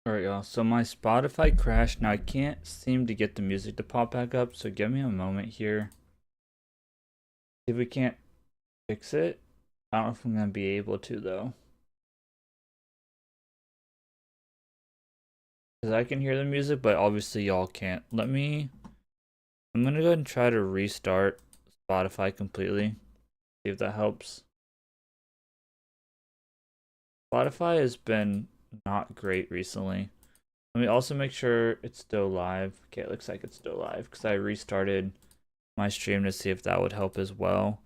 Alright, y'all. So my Spotify crashed. Now I can't seem to get the music to pop back up. So give me a moment here. If we can't fix it, I don't know if I'm gonna be able to though. Because I can hear the music, but obviously y'all can't. I'm gonna go ahead and try to restart Spotify completely. See if that helps. Spotify has been not great recently. Let me also make sure it's still live. Okay, it looks like it's still live because I restarted my stream to see if that would help as well.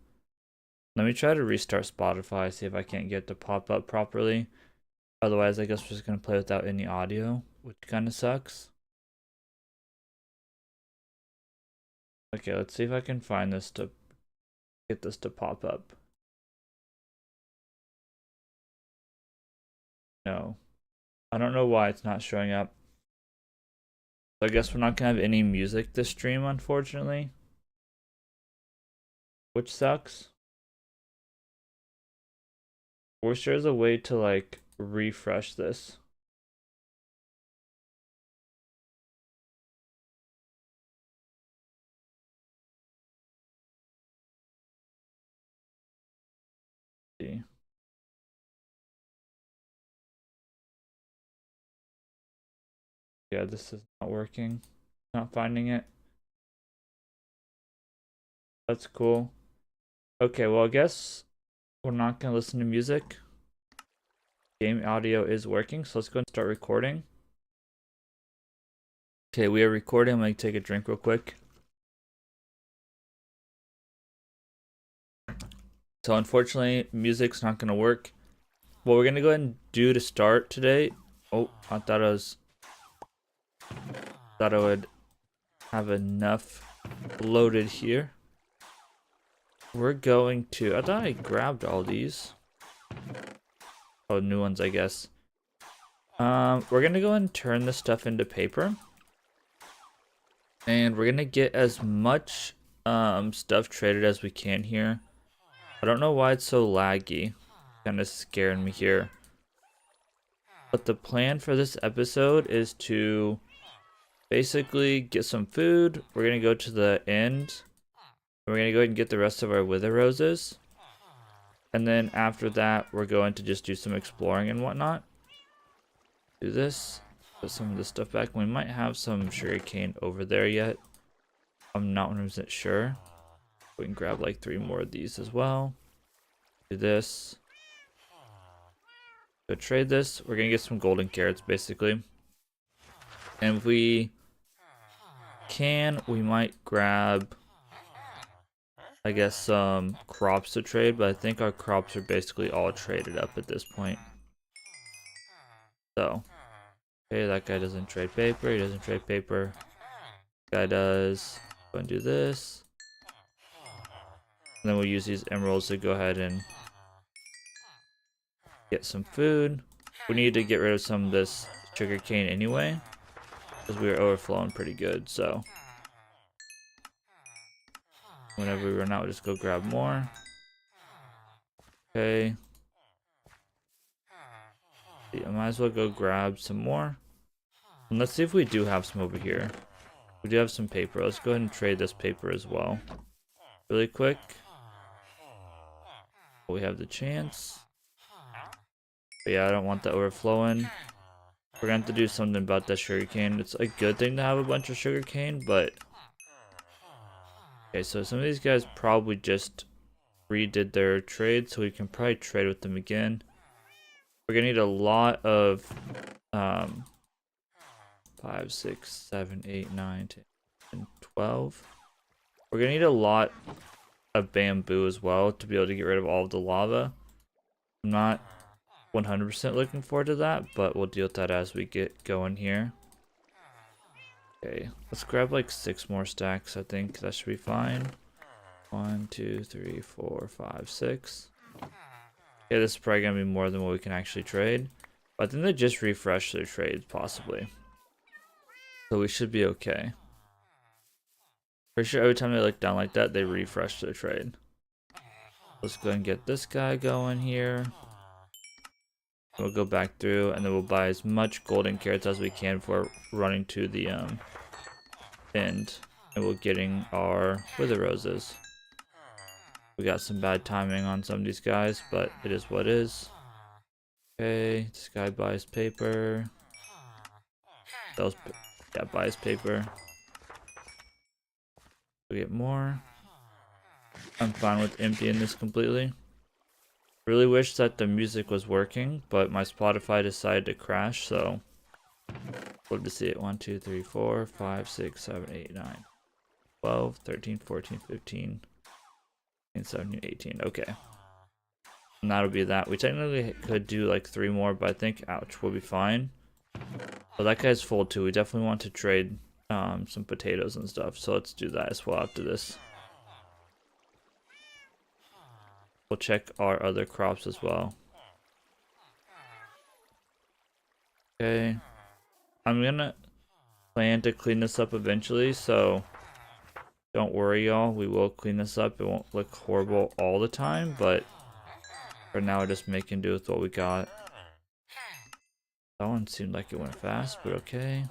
Let me try to restart Spotify, see if I can't get it to pop up properly. Otherwise, I guess we're just going to play without any audio, which kind of sucks. Okay, let's see if I can find this to get this to pop up. No. I don't know why it's not showing up. So I guess we're not going to have any music this stream, unfortunately. Which sucks. Wish there's a way to, like, refresh this. See. Yeah, this is not working. Not finding it. That's cool. Okay, well, I guess we're not going to listen to music. Game audio is working, so let's go and start recording. Okay, we are recording. I'm going to take a drink real quick. So unfortunately, music's not going to work. What we're going to go ahead and do to start today... Oh, I thought I would have enough loaded here. We're going to... I thought I grabbed all these. Oh, new ones, I guess. We're going to go and turn this stuff into paper. And we're going to get as much stuff traded as we can here. I don't know why it's so laggy. Kind of scaring me here. But the plan for this episode is to basically get some food. We're going to go to the end. We're going to go ahead and get the rest of our wither roses. And then after that, we're going to just do some exploring and whatnot. Do this. Put some of this stuff back. We might have some sugarcane over there yet. I'm not 100% sure. We can grab like 3 more of these as well. Do this. Go trade this. We're gonna get some golden carrots basically. And if we can, we might grab, I guess, some crops to trade, but I think our crops are basically all traded up at this point. So, okay, that guy doesn't trade paper. He doesn't trade paper. Guy does. Go and do this. And then we'll use these emeralds to go ahead and get some food. We need to get rid of some of this sugarcane anyway, because we are overflowing pretty good. So whenever we run out, we'll just go grab more. Okay. I might as well go grab some more. And let's see if we do have some over here. We do have some paper. Let's go ahead and trade this paper as well. Really quick. We have the chance. But yeah, I don't want that overflowing. We're going to have to do something about that sugarcane. It's a good thing to have a bunch of sugarcane, but... Okay, so some of these guys probably just redid their trade, so we can probably trade with them again. We're going to need a lot of... 5, 6, 7, 8, 9, 10, 12. We're going to need a lot of bamboo as well to be able to get rid of all of the lava. I'm not 100% looking forward to that, but we'll deal with that as we get going here. Okay, let's grab like 6 more stacks. I think that should be fine. 1, 2, 3, 4, 5, 6. Yeah, this is probably gonna be more than what we can actually trade. But I think they just refreshed their trades, possibly. So we should be okay. Pretty sure every time they look down like that, they refresh their trade. Let's go and get this guy going here. We'll go back through and then we'll buy as much golden carrots as we can before running to the end. And we're getting our wither roses. We got some bad timing on some of these guys, but it is what it is. Okay, this guy buys paper. Sells, yeah, buys paper. We get more. I'm fine with emptying this completely. Really wish that the music was working, but my Spotify decided to crash, so love to see it. 1, 2, 3, 4, 5, 6, 7, 8, 9, 12, 13, 14, 15, and 17, 18. Okay. And that'll be that. We technically could do like 3 more, but I think ouch, we'll be fine. But that guy's full too. We definitely want to trade some potatoes and stuff, so let's do that as well after this. We'll check our other crops as well. Okay. I'm gonna plan to clean this up eventually, so don't worry y'all, we will clean this up. It won't look horrible all the time, but for now we're just making do with what we got. That one seemed like it went fast, but okay.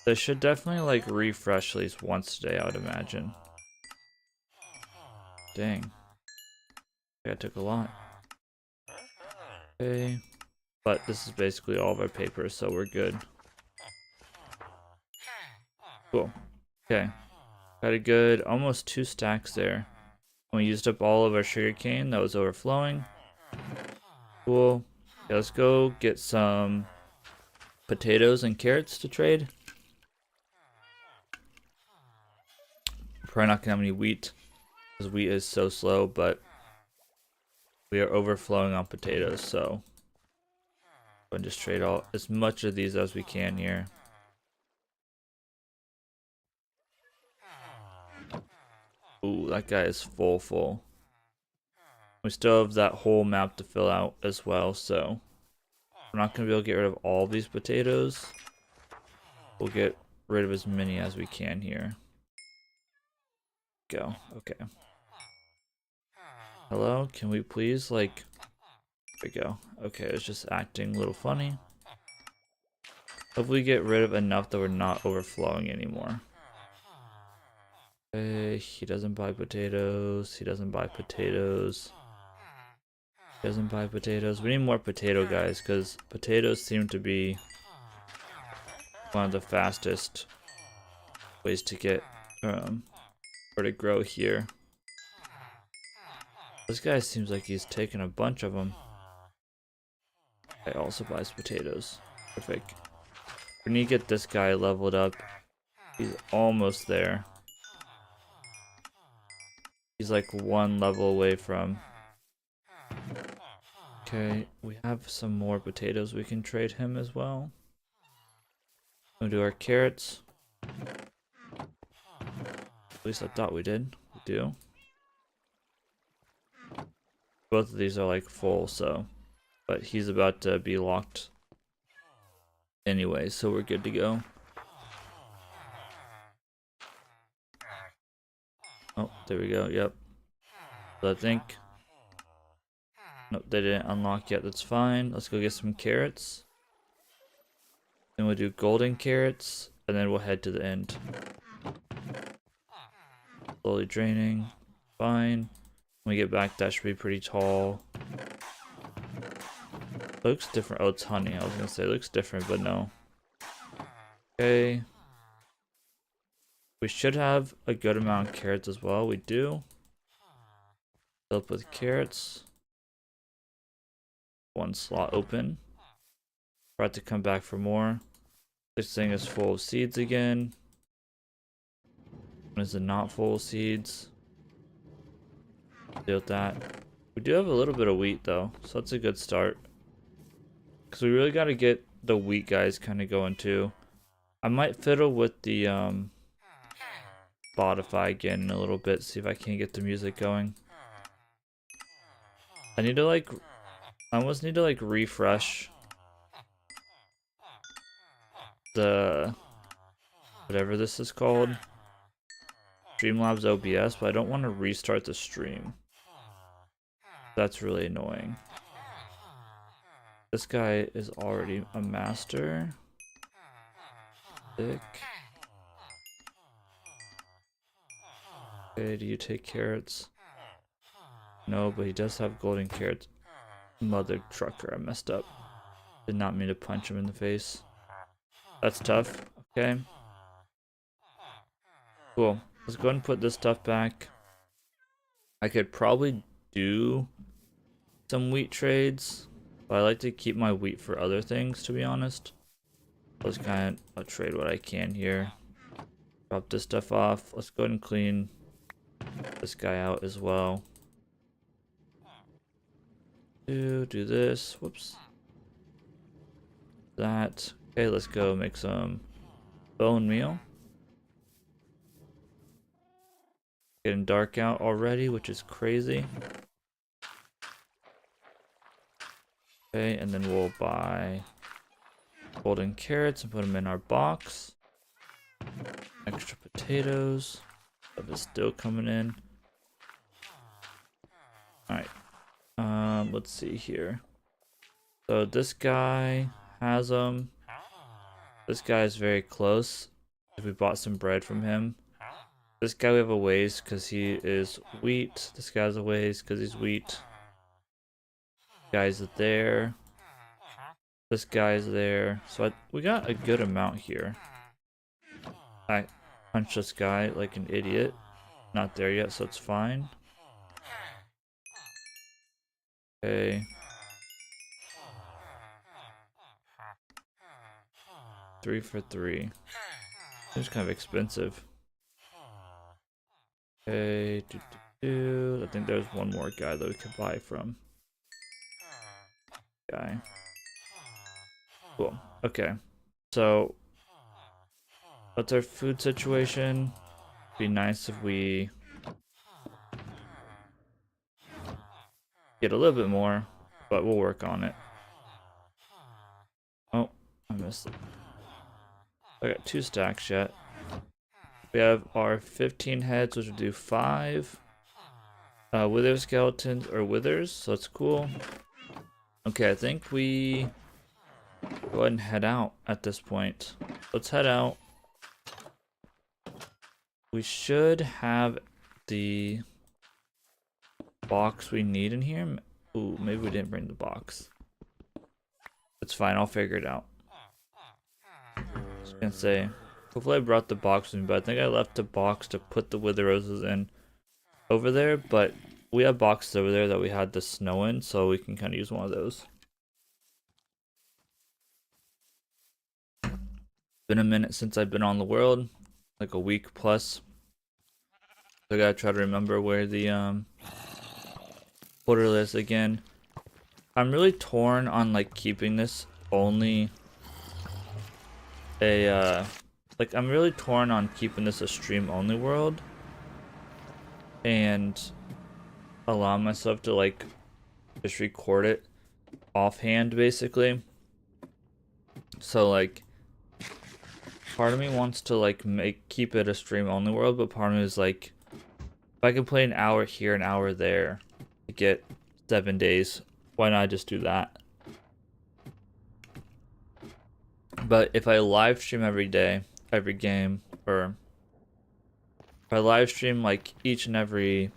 They should definitely like refresh at least once a day, I would imagine. Dang. That took a lot. Okay. But this is basically all of our paper, so we're good. Cool. Okay. Got a good almost 2 stacks there. We used up all of our sugarcane that was overflowing. Cool. Okay, let's go get some potatoes and carrots to trade. Probably not gonna have any wheat because wheat is so slow, but we are overflowing on potatoes, so we'll just trade all as much of these as we can here. Ooh, that guy is full. We still have that whole map to fill out as well, so we're not gonna be able to get rid of all these potatoes. We'll get rid of as many as we can here. Go. Okay. Hello? Can we please, like... There we go. Okay, it's just acting a little funny. Hopefully get rid of enough that we're not overflowing anymore. Okay, he doesn't buy potatoes. He doesn't buy potatoes. He doesn't buy potatoes. We need more potato guys, because potatoes seem to be one of the fastest ways to get, or to grow here. This guy seems like he's taking a bunch of them. He also buys potatoes. Perfect. We need to get this guy leveled up. He's almost there. He's like 1 level away from. Okay, we have some more potatoes we can trade him as well. We'll do our carrots. At least I thought we did. We do. Both of these are like full, so. But he's about to be locked anyway, so we're good to go. Oh, there we go, yep. So I think... Nope, they didn't unlock yet, that's fine. Let's go get some carrots. Then we'll do golden carrots, and then we'll head to the end. Slowly draining. Fine. When we get back, that should be pretty tall. It looks different. Oh, it's honey. I was gonna say it looks different, but no. Okay. We should have a good amount of carrots as well. We do. Fill up with carrots. 1 slot open. We're about to come back for more. This thing is full of seeds again. Is it not full of seeds? Deal with that. We do have a little bit of wheat though, so that's a good start. Because we really got to get the wheat guys kind of going too. I might fiddle with the Spotify again in a little bit, see if I can get the music going. I need to like, I almost need to like refresh the, whatever this is called, Streamlabs OBS, but I don't want to restart the stream. That's really annoying. This guy is already a master. Thick. Okay, do you take carrots? No, but he does have golden carrots. Mother trucker, I messed up. Did not mean to punch him in the face. That's tough. Okay. Cool. Let's go ahead and put this stuff back. I could probably do some wheat trades, but I like to keep my wheat for other things, to be honest. Let's kind of trade what I can here. Drop this stuff off. Let's go ahead and clean this guy out as well. Do this. Whoops. That. Okay, let's go make some bone meal. Getting dark out already, which is crazy. Okay, and then we'll buy golden carrots and put them in our box. Extra potatoes. Stuff is still coming in. Alright. Let's see here. So this guy has them. This guy is very close. We bought some bread from him. This guy we have a ways because he is wheat. This guy's a ways because he's wheat. Guy's there. This guy's there. So we got a good amount here. I punched this guy like an idiot. Not there yet, so it's fine. Okay. 3 for 3. Seems kind of expensive. Okay. I think there's one more guy that we could buy from. Guy. Cool. Okay. So, what's our food situation? Be nice if we get a little bit more, but we'll work on it. Oh, I missed it. I got 2 stacks yet. We have our 15 heads, which will do 5 wither skeletons or withers, so that's cool. Okay, I think we go ahead and head out at this point. Let's head out. We should have the box we need in here. Ooh, maybe we didn't bring the box. It's fine, I'll figure it out. I was gonna say, hopefully I brought the box with me, but I think I left the box to put the wither roses in over there, but we have boxes over there that we had the snow in, so we can kind of use one of those. Been a minute since I've been on the world, like a week plus. So I gotta try to remember where the portal is again. I'm really torn on like keeping this only a like I'm really torn on keeping this a stream only world and allow myself to like just record it offhand basically. So like part of me wants to like keep it a stream only world, but part of me is like if I can play an hour here, an hour there to get 7 days, why not just do that? But if I live stream every day, every game, or if I live stream like each and every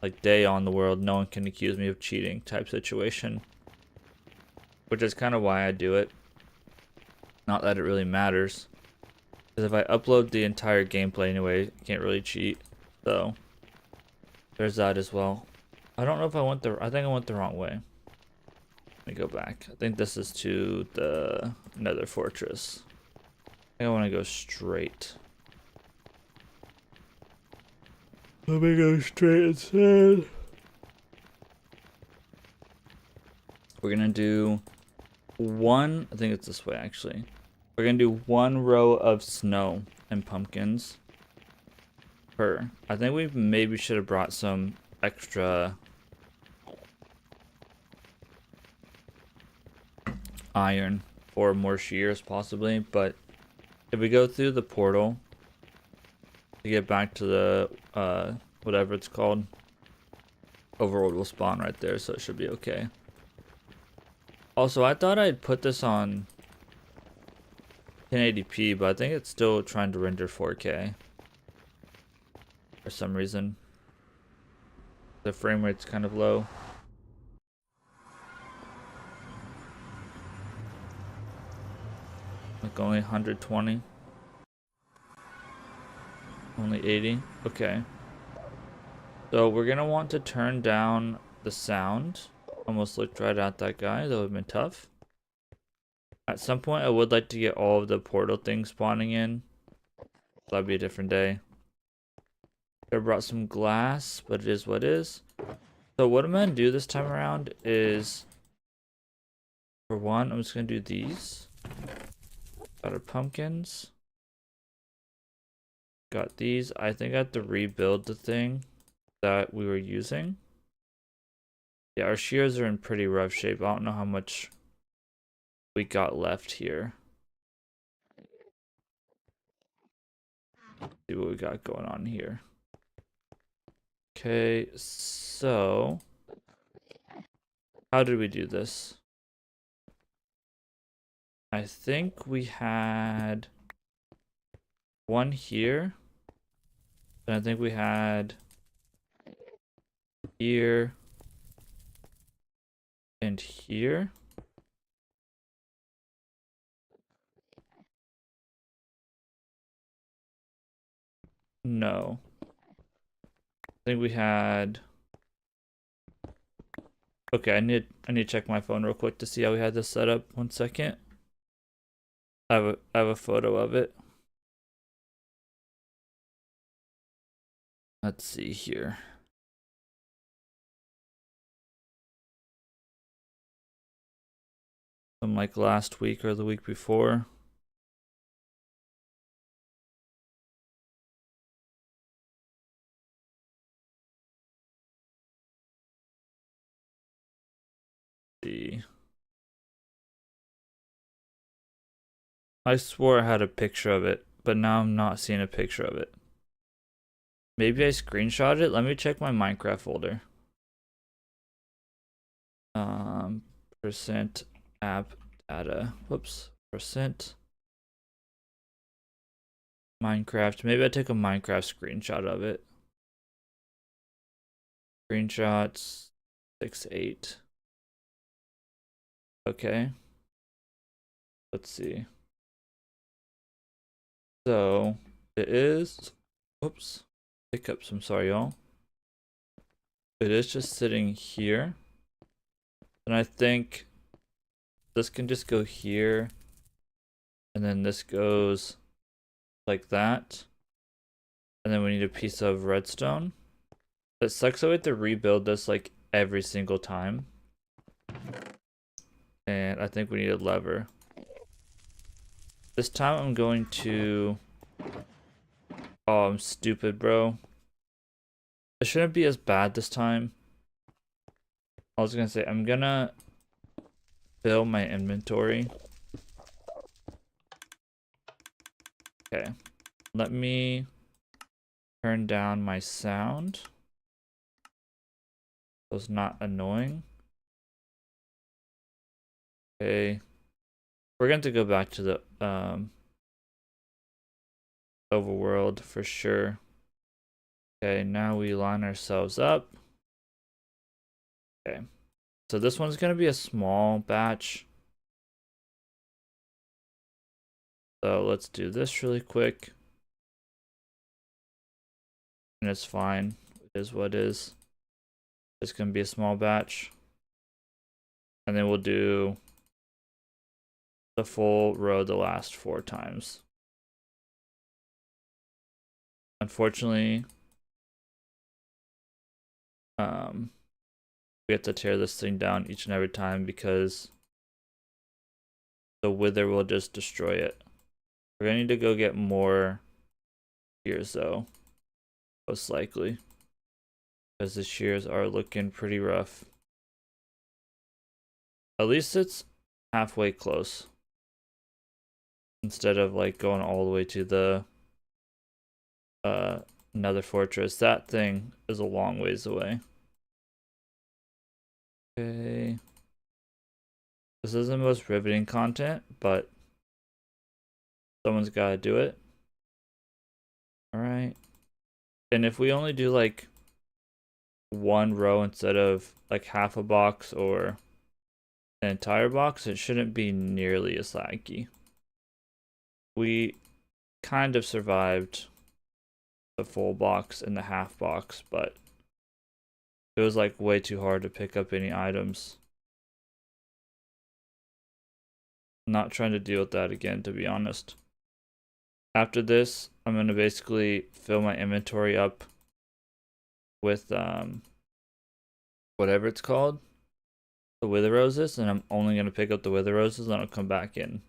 like day on the world, no one can accuse me of cheating type situation. Which is kind of why I do it. Not that it really matters. Because if I upload the entire gameplay anyway, I can't really cheat. So there's that as well. I don't know if I went I think I went the wrong way. Let me go back. I think this is to the nether fortress. I think I want to go straight. Let me go straight instead. We're gonna do one, I think it's this way actually. We're gonna do 1 row of snow and pumpkins per. I think we maybe should have brought some extra iron or more shears possibly, but if we go through the portal to get back to the whatever it's called, overworld will spawn right there, so it should be okay. Also, I thought I'd put this on 1080p, but I think it's still trying to render 4K for some reason. The frame rate's kind of low. Like only 120. Only 80. Okay. So we're gonna want to turn down the sound. Almost looked right at that guy. That would have been tough. At some point, I would like to get all of the portal things spawning in. That'd be a different day. I brought some glass, but it is what it is. So what I'm gonna do this time around is, for one, I'm just gonna do these. Got our pumpkins. Got these. I think I have to rebuild the thing that we were using. Yeah, our shears are in pretty rough shape. I don't know how much we got left here. See what we got going on here. Okay, so how did we do this? I think we had one here. And I think we had here and here. No. I think we had. Okay, I need to check my phone real quick to see how we had this set up. 1 second. I have a photo of it. Let's see here. From like last week or the week before. See. I swore I had a picture of it, but now I'm not seeing a picture of it. Maybe I screenshot it. Let me check my Minecraft folder. Percent app data. Whoops. Percent Minecraft. Maybe I took a Minecraft screenshot of it. Screenshots 6.8. Okay. Let's see. So it is. Whoops. Hiccups. I'm sorry, y'all. It is just sitting here. And I think this can just go here. And then this goes like that. And then we need a piece of redstone. It sucks that we have to rebuild this like every single time. And I think we need a lever. This time I'm going to... Oh, I'm stupid, bro. It shouldn't be as bad this time. I was gonna say, I'm gonna fill my inventory. Okay. Let me turn down my sound. So it's not annoying. Okay. We're going to go back to the overworld for sure. Okay, now we line ourselves up. Okay. So this one's going to be a small batch. So let's do this really quick. And it's fine. It is what it is. It's going to be a small batch. And then we'll do the full row the last 4 times. Unfortunately, we have to tear this thing down each and every time because the wither will just destroy it. We're gonna need to go get more shears though, most likely, because the shears are looking pretty rough. At least it's halfway close instead of like going all the way to the nether fortress. That thing is a long ways away. Okay. This isn't the most riveting content, but someone's gotta do it. Alright. And if we only do like one row instead of like half a box or an entire box, it shouldn't be nearly as laggy. We kind of survived the full box and the half box, but it was like way too hard to pick up any items. I'm not trying to deal with that again, to be honest. After this, I'm going to basically fill my inventory up with whatever it's called, the wither roses, and I'm only going to pick up the wither roses, and then I'll come back and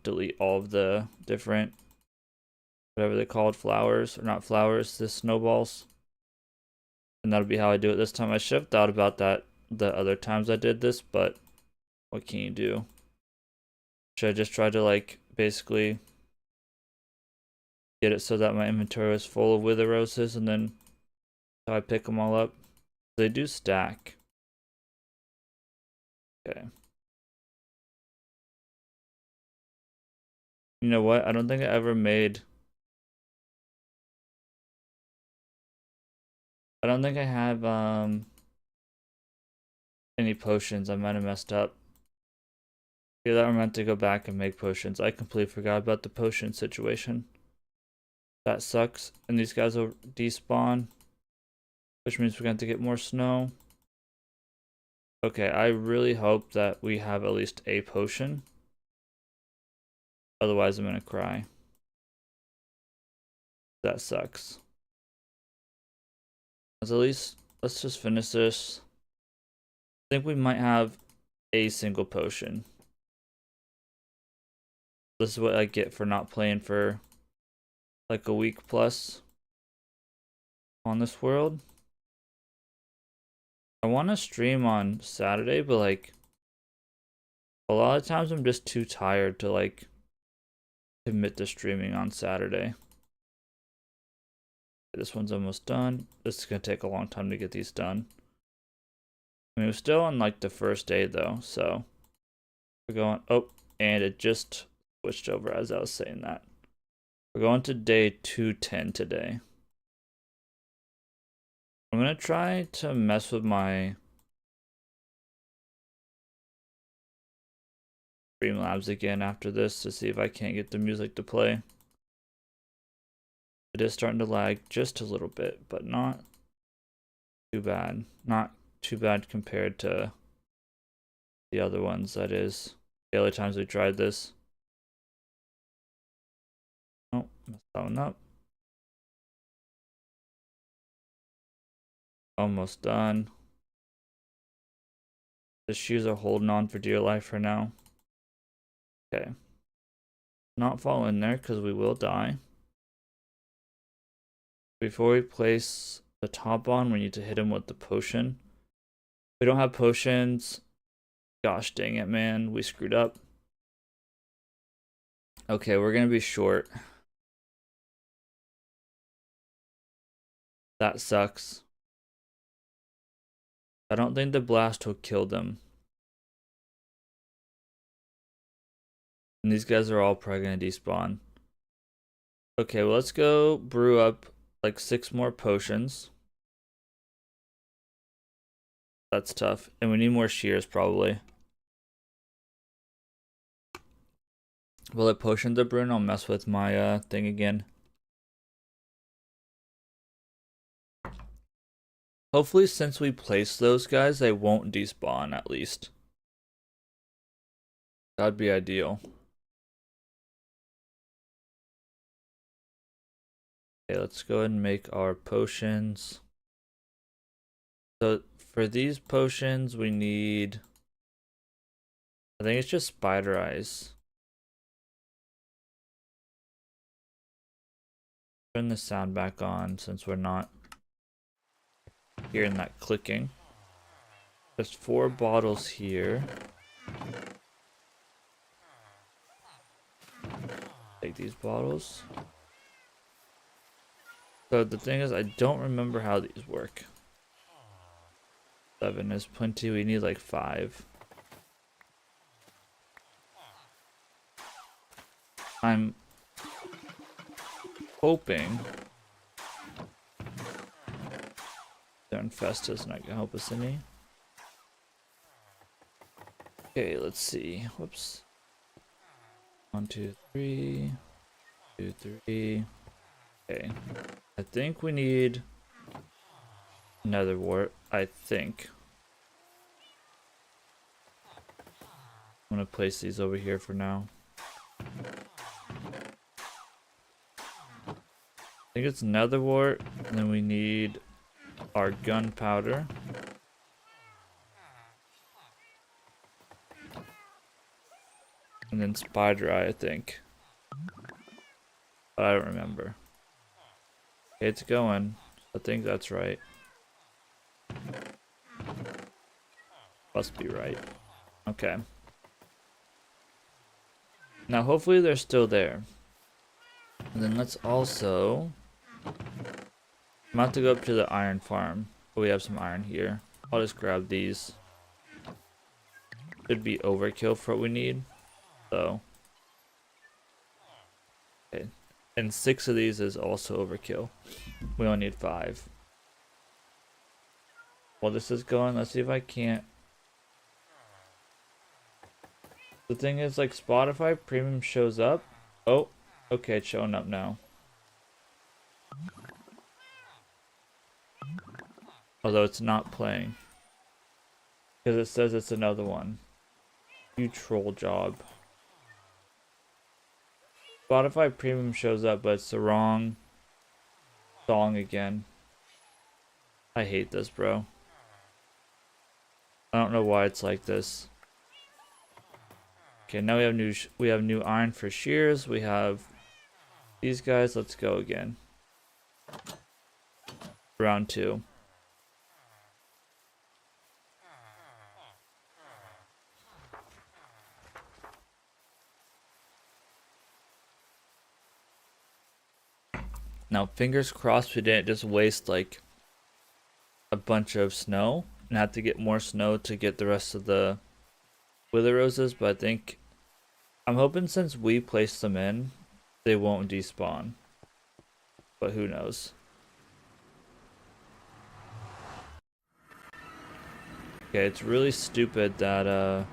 delete all of the different, whatever they're called, flowers, or not flowers, the snowballs. And that'll be how I do it this time. I should have thought about that the other times I did this, but what can you do? Should I just try to like basically get it so that my inventory is full of wither roses, and then I pick them all up? They do stack. Okay. You know what? I don't think I ever made... I don't think I have any potions. I might have messed up. Yeah, that I meant to go back and make potions. I completely forgot about the potion situation. That sucks. And these guys will despawn, which means we're going to get more snow. Okay, I really hope that we have at least a potion. Otherwise, I'm going to cry. That sucks. At least, let's just finish this. I think we might have a single potion. This is what I get for not playing for like a week plus on this world. I want to stream on Saturday, but like a lot of times I'm just too tired to like commit to streaming on Saturday. This one's almost done. This is gonna take a long time to get these done. I mean, we're still on like the first day though, so we're going, oh, and it just switched over as I was saying that. We're going to day 210 today. I'm gonna try to mess with my Streamlabs again after this to see if I can't get the music to play. It is starting to lag just a little bit, but not too bad. Not too bad compared to the other ones, that is. The other times we tried this. Oh, messed that one up. Almost done. The shoes are holding on for dear life for now. Okay. Not fall in there because we will die. Before we place the top on, we need to hit him with the potion. We don't have potions. Gosh dang it, man. We screwed up. Okay, we're gonna be short. That sucks. I don't think the blast will kill them. And these guys are all probably gonna despawn. Okay, well, let's go brew up like 6 more potions. That's tough. And we need more shears probably. Will it potion the brew and I'll mess with my thing again. Hopefully since we placed those guys, they won't despawn at least. That'd be ideal. Okay, let's go ahead and make our potions. So for these potions, we need... I think it's just spider eyes. Turn the sound back on since we're not hearing that clicking. There's 4 bottles here. Take these bottles. So the thing is, I don't remember how these work. 7 is plenty. We need like 5. I'm hoping the infest is not gonna help us any. Okay, let's see. Whoops. 1, 2, 3. 2, 3. Okay. I think we need nether wart. I think. I'm gonna place these over here for now. I think it's nether wart, and then we need our gunpowder. And then spider eye, I think. But I don't remember. Okay, it's going. I think that's right. Must be right. Okay. Now hopefully they're still there. And then let's also... I'm about to go up to the iron farm. Oh, we have some iron here. I'll just grab these. Should be overkill for what we need. So... Okay. And 6 of these is also overkill. We only need 5. While this is going, let's see if I can't... The thing is, like, Spotify Premium shows up. Oh, okay, it's showing up now. Although it's not playing. Because it says it's another one. You troll job. Spotify Premium shows up, but it's the wrong song again. I hate this, bro. I don't know why it's like this. Okay, now we have new iron for shears. We have these guys. Let's go again. Round 2. Now, fingers crossed we didn't just waste like a bunch of snow and have to get more snow to get the rest of the wither roses, but I'm hoping since we placed them in, they won't despawn. But who knows? Okay, it's really stupid that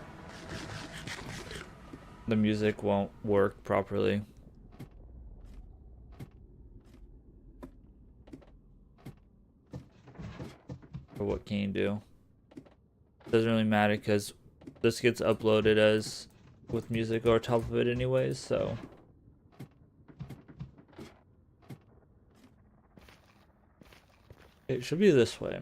the music won't work properly. Or what can you do? Doesn't really matter because this gets uploaded as with music over top of it anyways, so it should be this way.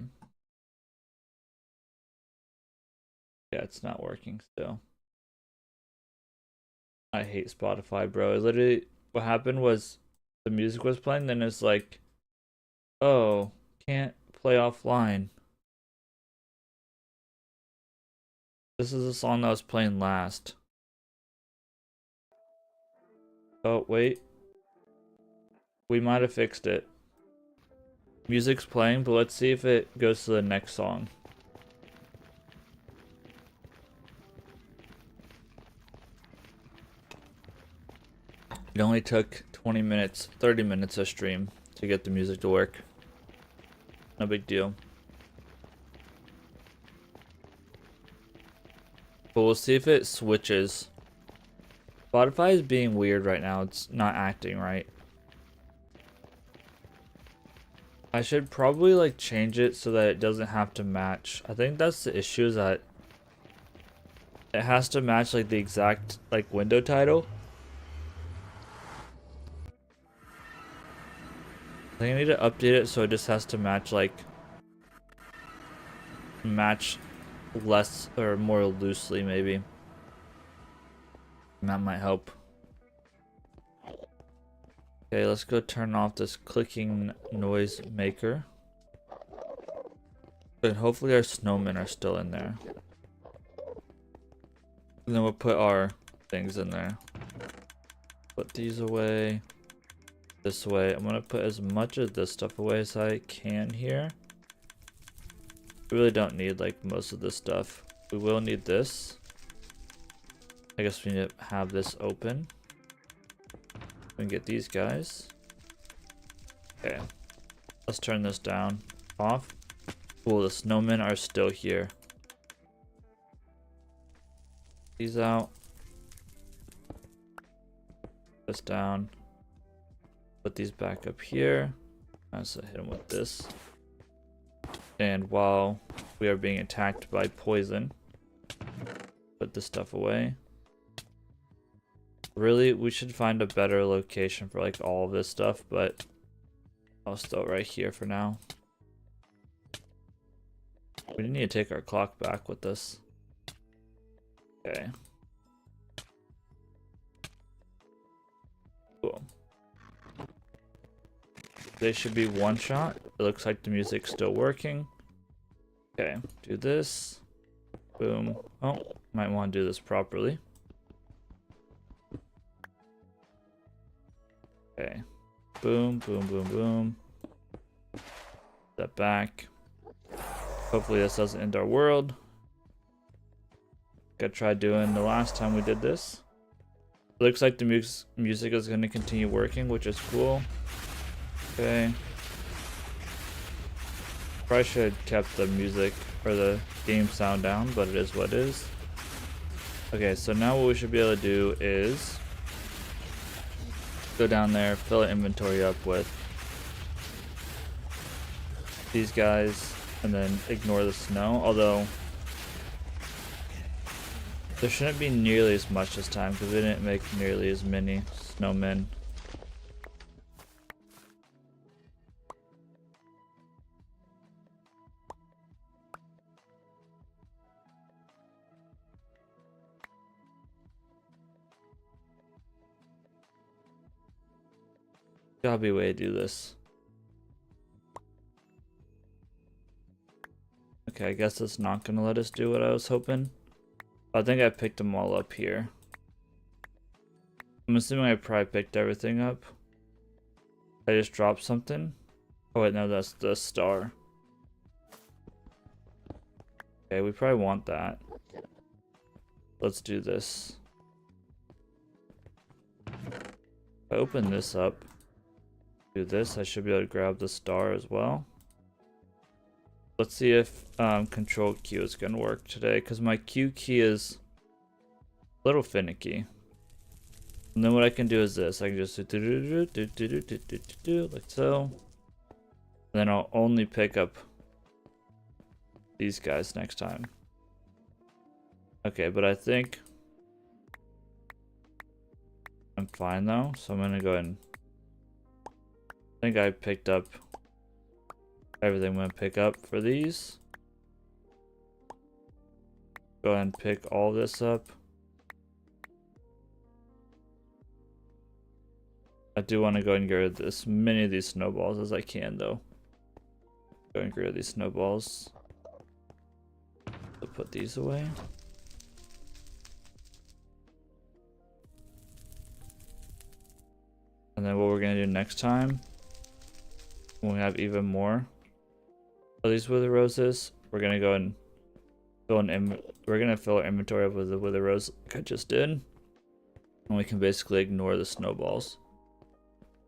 Yeah, it's not working still. I hate Spotify, bro. It literally, what happened was the music was playing, then it's like, oh, can't play offline. This is the song that was playing last. Oh, wait. We might have fixed it. Music's playing, but let's see if it goes to the next song. It only took 20 minutes, 30 minutes of stream to get the music to work. No big deal. But we'll see if it switches. Spotify is being weird right now. It's not acting right. I should probably like change it so that it doesn't have to match. I think that's the issue, is that it has to match like the exact like window title. I think I need to update it so it just has to match match less or more loosely maybe. And that might help. Okay, let's go turn off this clicking noise maker. And hopefully our snowmen are still in there. And then we'll put our things in there. Put these away. This way. I'm gonna put as much of this stuff away as I can here. We really don't need like most of this stuff. We will need this. I guess we need to have this open. We can get these guys. Okay. Let's turn this down. Off. Cool, the snowmen are still here. These out. This down. Put these back up here. So hit them with this. And while we are being attacked by poison, put this stuff away. Really, we should find a better location for like all of this stuff, but I'll still right here for now. We need to take our clock back with this. Okay. Cool. They should be one shot. It looks like the music's still working. Okay, do this. Boom. Oh, might want to do this properly. Okay. Boom, boom, boom, boom. Step back. Hopefully this doesn't end our world. Gotta try doing the last time we did this. It looks like the music is going to continue working, which is cool. Okay. Probably should have kept the music or the game sound down, but it is what it is. Okay, so now what we should be able to do is go down there, fill our inventory up with these guys, and then ignore the snow. Although there shouldn't be nearly as much this time because we didn't make nearly as many snowmen. Gotta be a way to do this. Okay, I guess it's not gonna let us do what I was hoping. I think I picked them all up here. I'm assuming I probably picked everything up. I just dropped something. Oh wait, no, that's the star. Okay, we probably want that. Let's do this. If I open this up, do this, I should be able to grab the star as well. Let's see if control Q is gonna work today, because my Q key is a little finicky. And then what I can do is this. I can just do like so. And then I'll only pick up these guys next time. Okay, but I think I'm fine though, so I'm gonna go ahead and I think I picked up everything I'm going to pick up for these. Go ahead and pick all this up. I do want to go and get rid of as many of these snowballs as I can though. Go and get rid of these snowballs. So put these away. And then what we're going to do next time, when we have even more of these wither roses, we're gonna go and we're gonna fill our inventory up with the wither rose like I just did, and we can basically ignore the snowballs.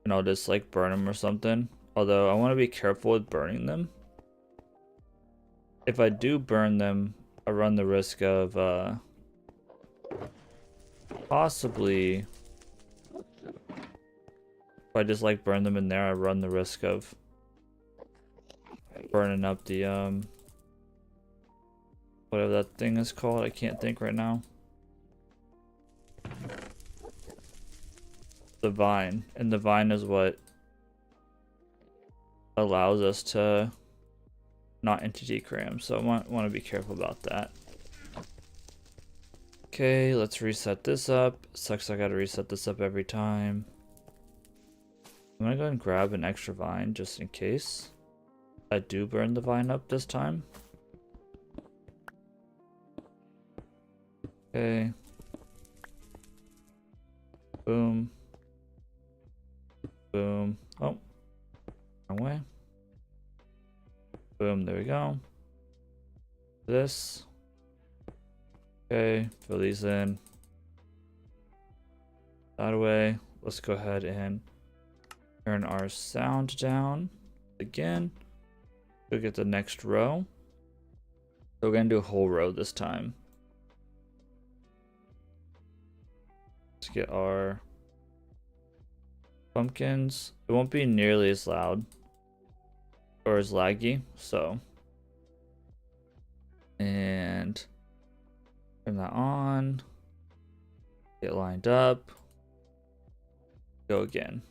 And I'll just like burn them or something. Although I want to be careful with burning them. If I do burn them, I run the risk of possibly. If I just like burn them in there, I run the risk of burning up the whatever that thing is called. I can't think right now. The vine, and the vine is what allows us to not entity cram, so I want to be careful about that. Okay, let's reset this up. Sucks I gotta reset this up every time. I'm gonna go and grab an extra vine just in case I do burn the vine up this time. Okay. Boom. Boom. Oh. Wrong way. Boom. There we go. this. Okay, fill these in. That way. Let's go ahead and turn our sound down again. Go get the next row. So we're gonna do a whole row this time. Let's get our pumpkins. It won't be nearly as loud or as laggy, so. And turn that on. Get lined up. Go again.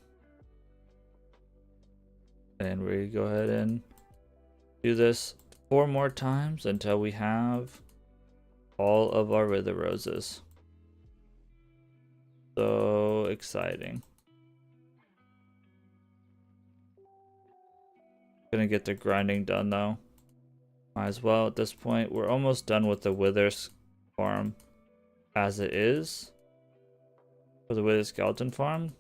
And we go ahead and do this 4 more times until we have all of our wither roses. So exciting. Gonna get the grinding done though. Might as well at this point. We're almost done with the withers farm as it is. For the wither skeleton farm.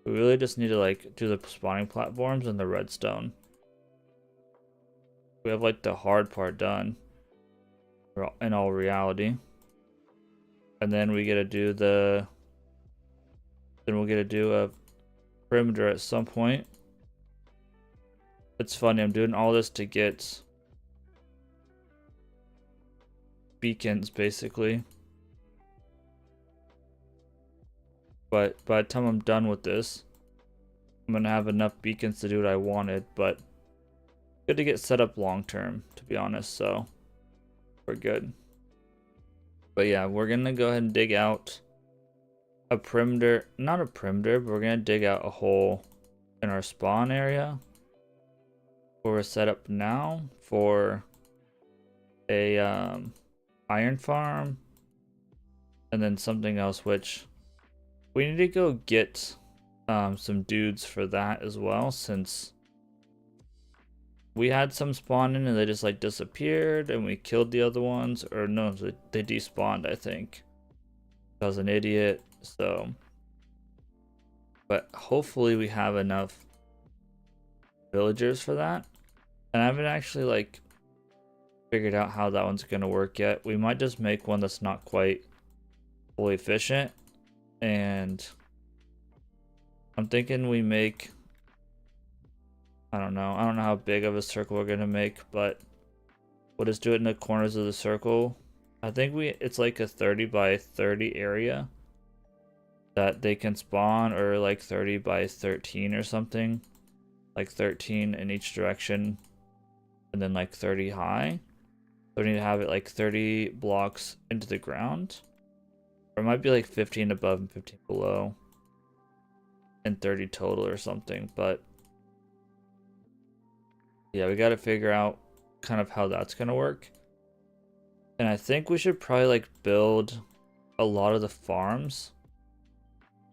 We really just need to like do the spawning platforms and the redstone. We have like the hard part done in all reality. And then we get to do the we'll get to do a perimeter at some point. It's funny, I'm doing all this to get beacons basically. But by the time I'm done with this, I'm gonna have enough beacons to do what I wanted, but good to get set up long term, to be honest, so we're good. But yeah, we're gonna go ahead and dig out a perimeter, not a perimeter, but we're gonna dig out a hole in our spawn area where we're set up now for a iron farm and then something else, which we need to go get some dudes for that as well, since we had some spawn in and they just like disappeared and we killed the other ones, or no, they despawned, I think. I was an idiot, so. But hopefully we have enough villagers for that. And I haven't actually like figured out how that one's gonna work yet. We might just make one that's not quite fully efficient. And I'm thinking we make, I don't know how big of a circle we're gonna make, but we'll just do it in the corners of the circle. I think it's like a 30 by 30 area that they can spawn, or like 30 by 13 or something, like 13 in each direction and then like 30 high. So we need to have it like 30 blocks into the ground. Or it might be like 15 above and 15 below. And 30 total or something. But yeah, we got to figure out kind of how that's going to work. And I think we should probably like build a lot of the farms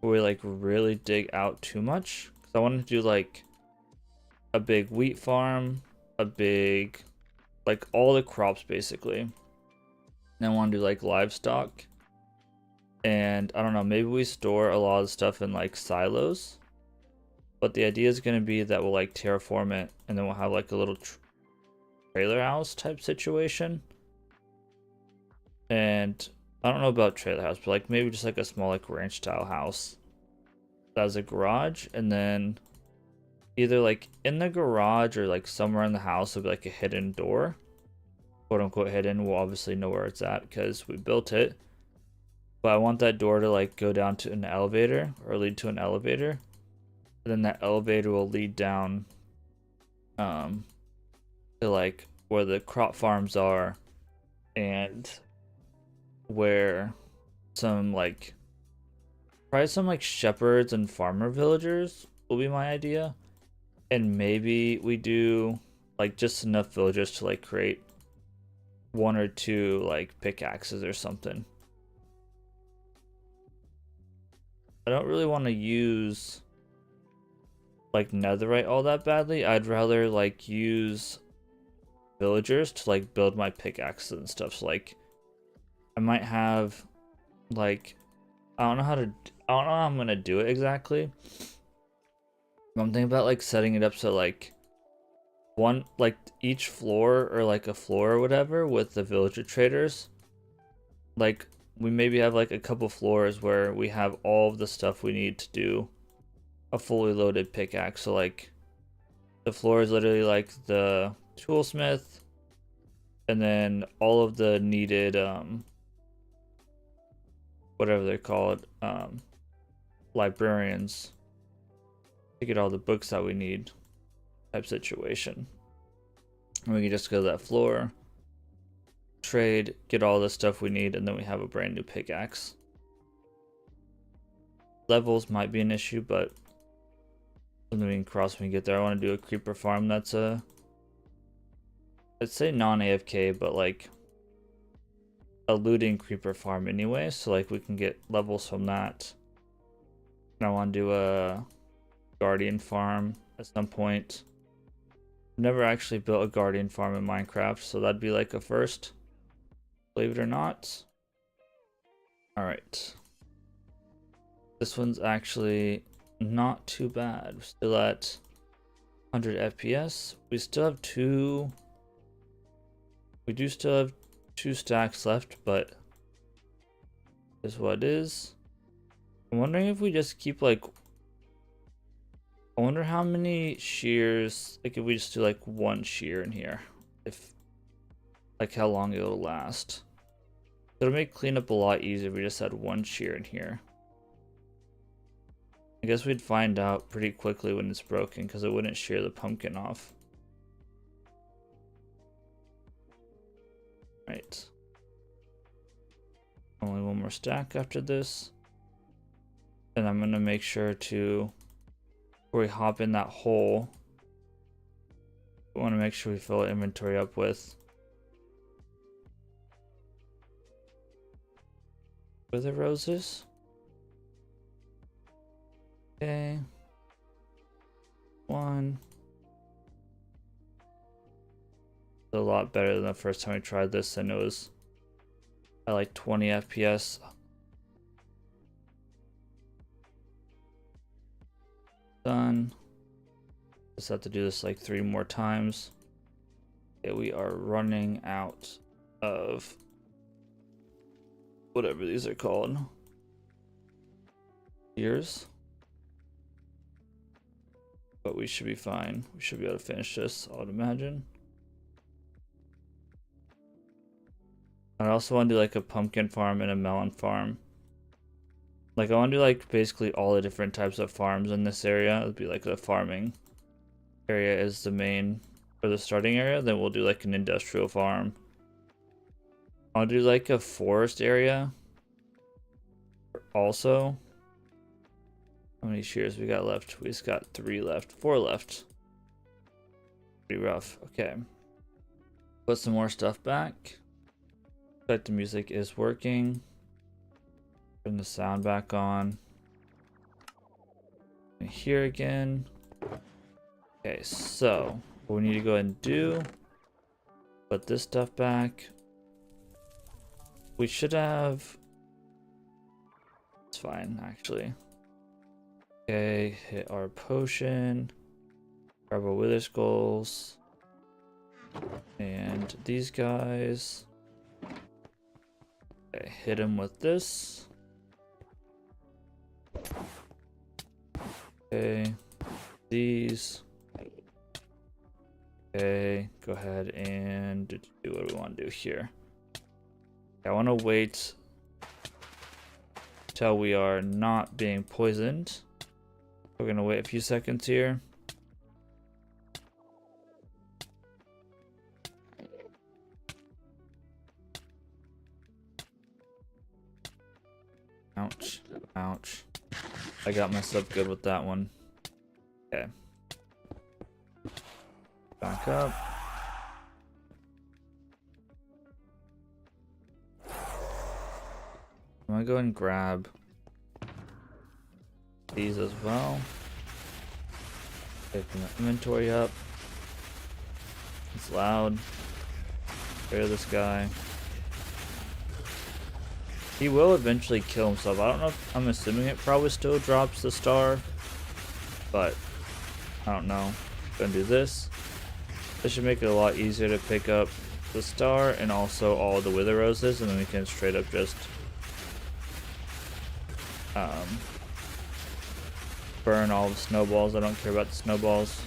where we like really dig out too much. Because I want to do like a big wheat farm, a big, like all the crops basically. And I want to do like livestock. And I don't know, maybe we store a lot of stuff in like silos. But the idea is going to be that we'll like terraform it and then we'll have like a little trailer house type situation. And I don't know about trailer house, but like maybe just like a small like ranch style house that has a garage, and then either like in the garage or like somewhere in the house will be like a hidden door, quote unquote hidden. We'll obviously know where it's at because we built it. But I want that door to like go down to an elevator or lead to an elevator. And then that elevator will lead down to like where the crop farms are, and where some like probably some like shepherds and farmer villagers will be my idea. And maybe we do like just enough villagers to like create 1 or 2 like pickaxes or something. I don't really want to use like netherite all that badly. I'd rather like use villagers to like build my pickaxes and stuff. So like I might have like, I don't know how I'm gonna do it exactly. I'm thinking about like setting it up so like one, like each floor or like a floor or whatever with the villager traders, like we maybe have like a couple floors where we have all of the stuff we need to do a fully loaded pickaxe. So like the floor is literally like the toolsmith, and then all of the needed whatever they're called, librarians, to get all the books that we need type situation. And we can just go to that floor, trade, get all the stuff we need, and then we have a brand new pickaxe. Levels might be an issue, but something we can cross when we get there. I want to do a creeper farm that's I'd say non-AFK, but like a looting creeper farm anyway, so like we can get levels from that. And I want to do a guardian farm at some point. I've never actually built a guardian farm in Minecraft, so that'd be like a first, believe it or not. All right, this one's actually not too bad. We're still at 100 FPS. We still have two stacks left, but is what it is. I'm wondering if we just keep like, I wonder how many shears, like if we just do like one shear in here, if like how long it'll last. It'll make cleanup a lot easier if we just had one shear in here. I guess we'd find out pretty quickly when it's broken because it wouldn't shear the pumpkin off. Right. Only one more stack after this. And I'm gonna make sure to, before we hop in that hole, we want to make sure we fill our inventory up with the roses. Okay. One. A lot better than the first time I tried this, and it was at like 20 FPS. Done. Just have to do this like 3 more times. Okay, we are running out of whatever these are called. Years. But we should be fine. We should be able to finish this, I would imagine. I also want to do like a pumpkin farm and a melon farm. Like I want to do like basically all the different types of farms in this area. It'd be like the farming area is the main, or the starting area. Then we'll do like an industrial farm. I'll do like a forest area also. How many shears we got left? We just got 3 left, 4 left. Pretty rough. Okay. Put some more stuff back. But the music is working. Turn the sound back on. And here again. Okay, so what we need to go ahead and do, put this stuff back. We should have, it's fine actually. Okay, hit our potion, grab our wither skulls, and these guys. Okay, hit him with this. Okay, these. Okay, go ahead and do what we want to do here. Okay, I want to wait till we are not being poisoned. We're gonna wait a few seconds here. Ouch, ouch. I got myself good with that one. Okay. Back up. I'm gonna go and grab these as well. Picking the inventory up. It's loud. Spare this guy. He will eventually kill himself. I don't know if, I'm assuming it probably still drops the star, but I don't know. Gonna do this. This should make it a lot easier to pick up the star and also all the wither roses, and then we can straight up just burn all the snowballs. I don't care about the snowballs.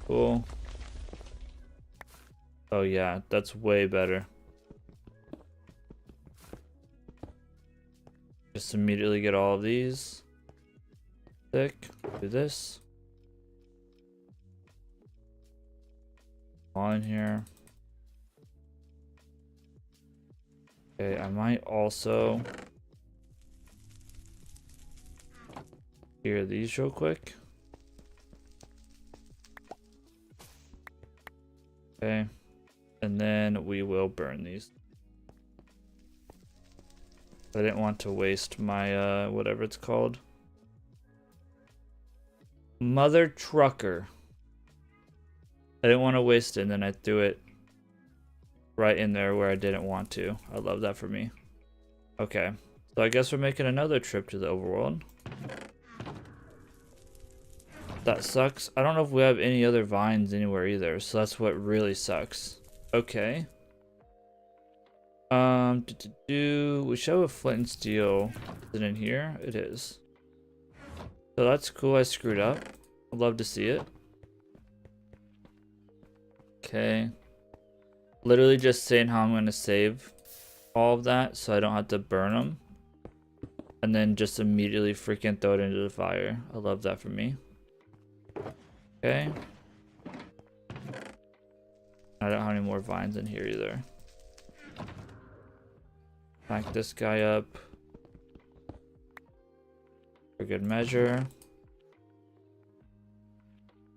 Cool. Oh yeah, that's way better. Just immediately get all of these. Thick. Do this. On here. Okay, I might also clear these real quick. Okay, and then we will burn these. I didn't want to waste my whatever it's called. Mother trucker. I didn't want to waste it, and then I threw it right in there where I didn't want to. I love that for me. Okay, so I guess we're making another trip to the overworld. That sucks. I don't know if we have any other vines anywhere either, so that's what really sucks. Okay. We show a flint and steel. Is it in here? It is. So that's cool. I screwed up. I'd love to see it. Okay. Literally just saying how I'm going to save all of that so I don't have to burn them. And then just immediately freaking throw it into the fire. I love that for me. Okay. I don't have any more vines in here either. Back this guy up for good measure.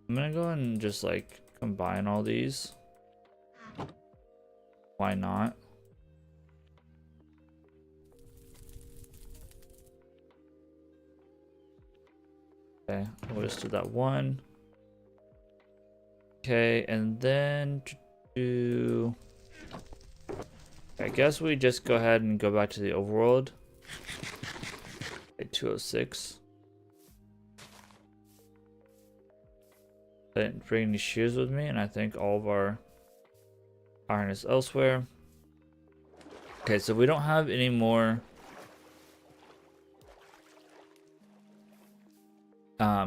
I'm gonna go and just like combine all these. Why not? Okay, we'll just do that one. Okay, and then do. I guess we just go ahead and go back to the overworld. Okay, 206. I didn't bring any shears with me, and I think all of our iron is elsewhere. Okay, so we don't have any more.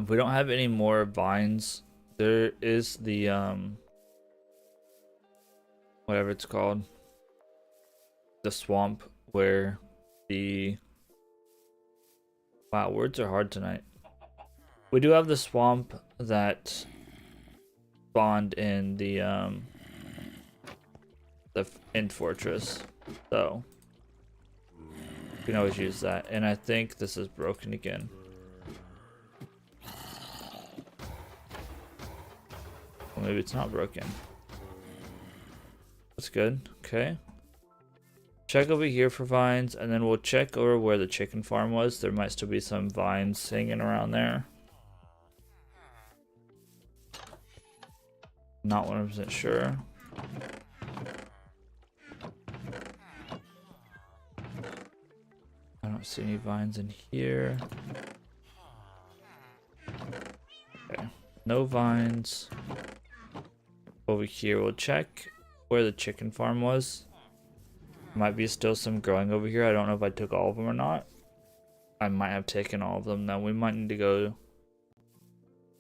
We don't have any more vines. There is the whatever it's called, the swamp where the wow, words are hard tonight. We do have the swamp that spawned in the end fortress, so we can always use that. And I think this is broken again. Well, maybe it's not broken. That's good. Okay. Check over here for vines, and then we'll check over where the chicken farm was. There might still be some vines hanging around there. Not 100% sure. I don't see any vines in here. Okay. No vines. Over here, we'll check where the chicken farm was. Might be still some growing over here. I don't know if I took all of them or not. I might have taken all of them. Now we might need to go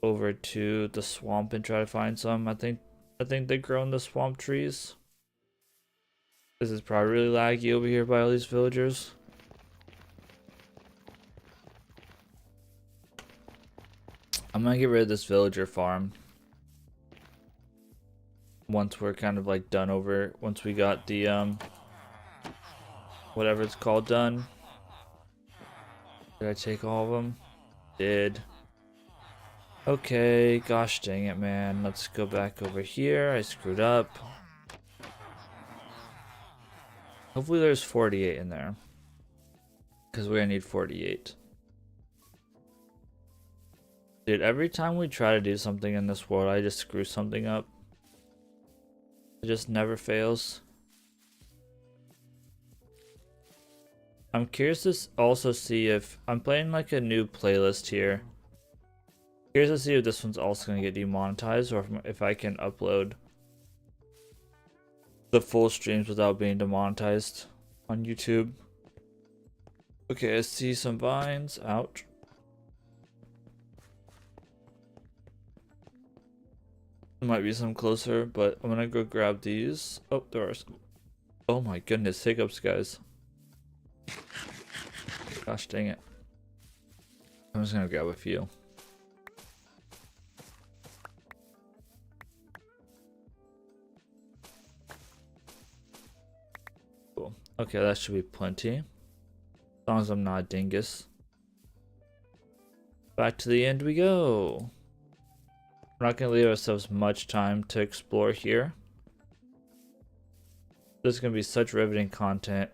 over to the swamp and try to find some. I think they grow in the swamp trees. This is probably really laggy over here by all these villagers. I'm gonna get rid of this villager farm once we're kind of like done over. Once we got the whatever it's called done. Did I take all of them? Did. Okay, gosh dang it, man. Let's go back over here. I screwed up. Hopefully there's 48 in there, because we're gonna need 48. Dude, every time we try to do something in this world, I just screw something up. It just never fails. I'm curious to also see if I'm playing like a new playlist here. Here's to see if this one's also gonna get demonetized, or if I can upload the full streams without being demonetized on YouTube. Okay, I see some vines. Ouch. There might be some closer, but I'm gonna go grab these. Oh, there are some. Oh my goodness, hiccups, guys. Gosh dang it. I'm just gonna grab a few. Cool. Okay, that should be plenty. As long as I'm not a dingus. Back to the end we go. We're not gonna leave ourselves much time to explore here. There's gonna be such riveting content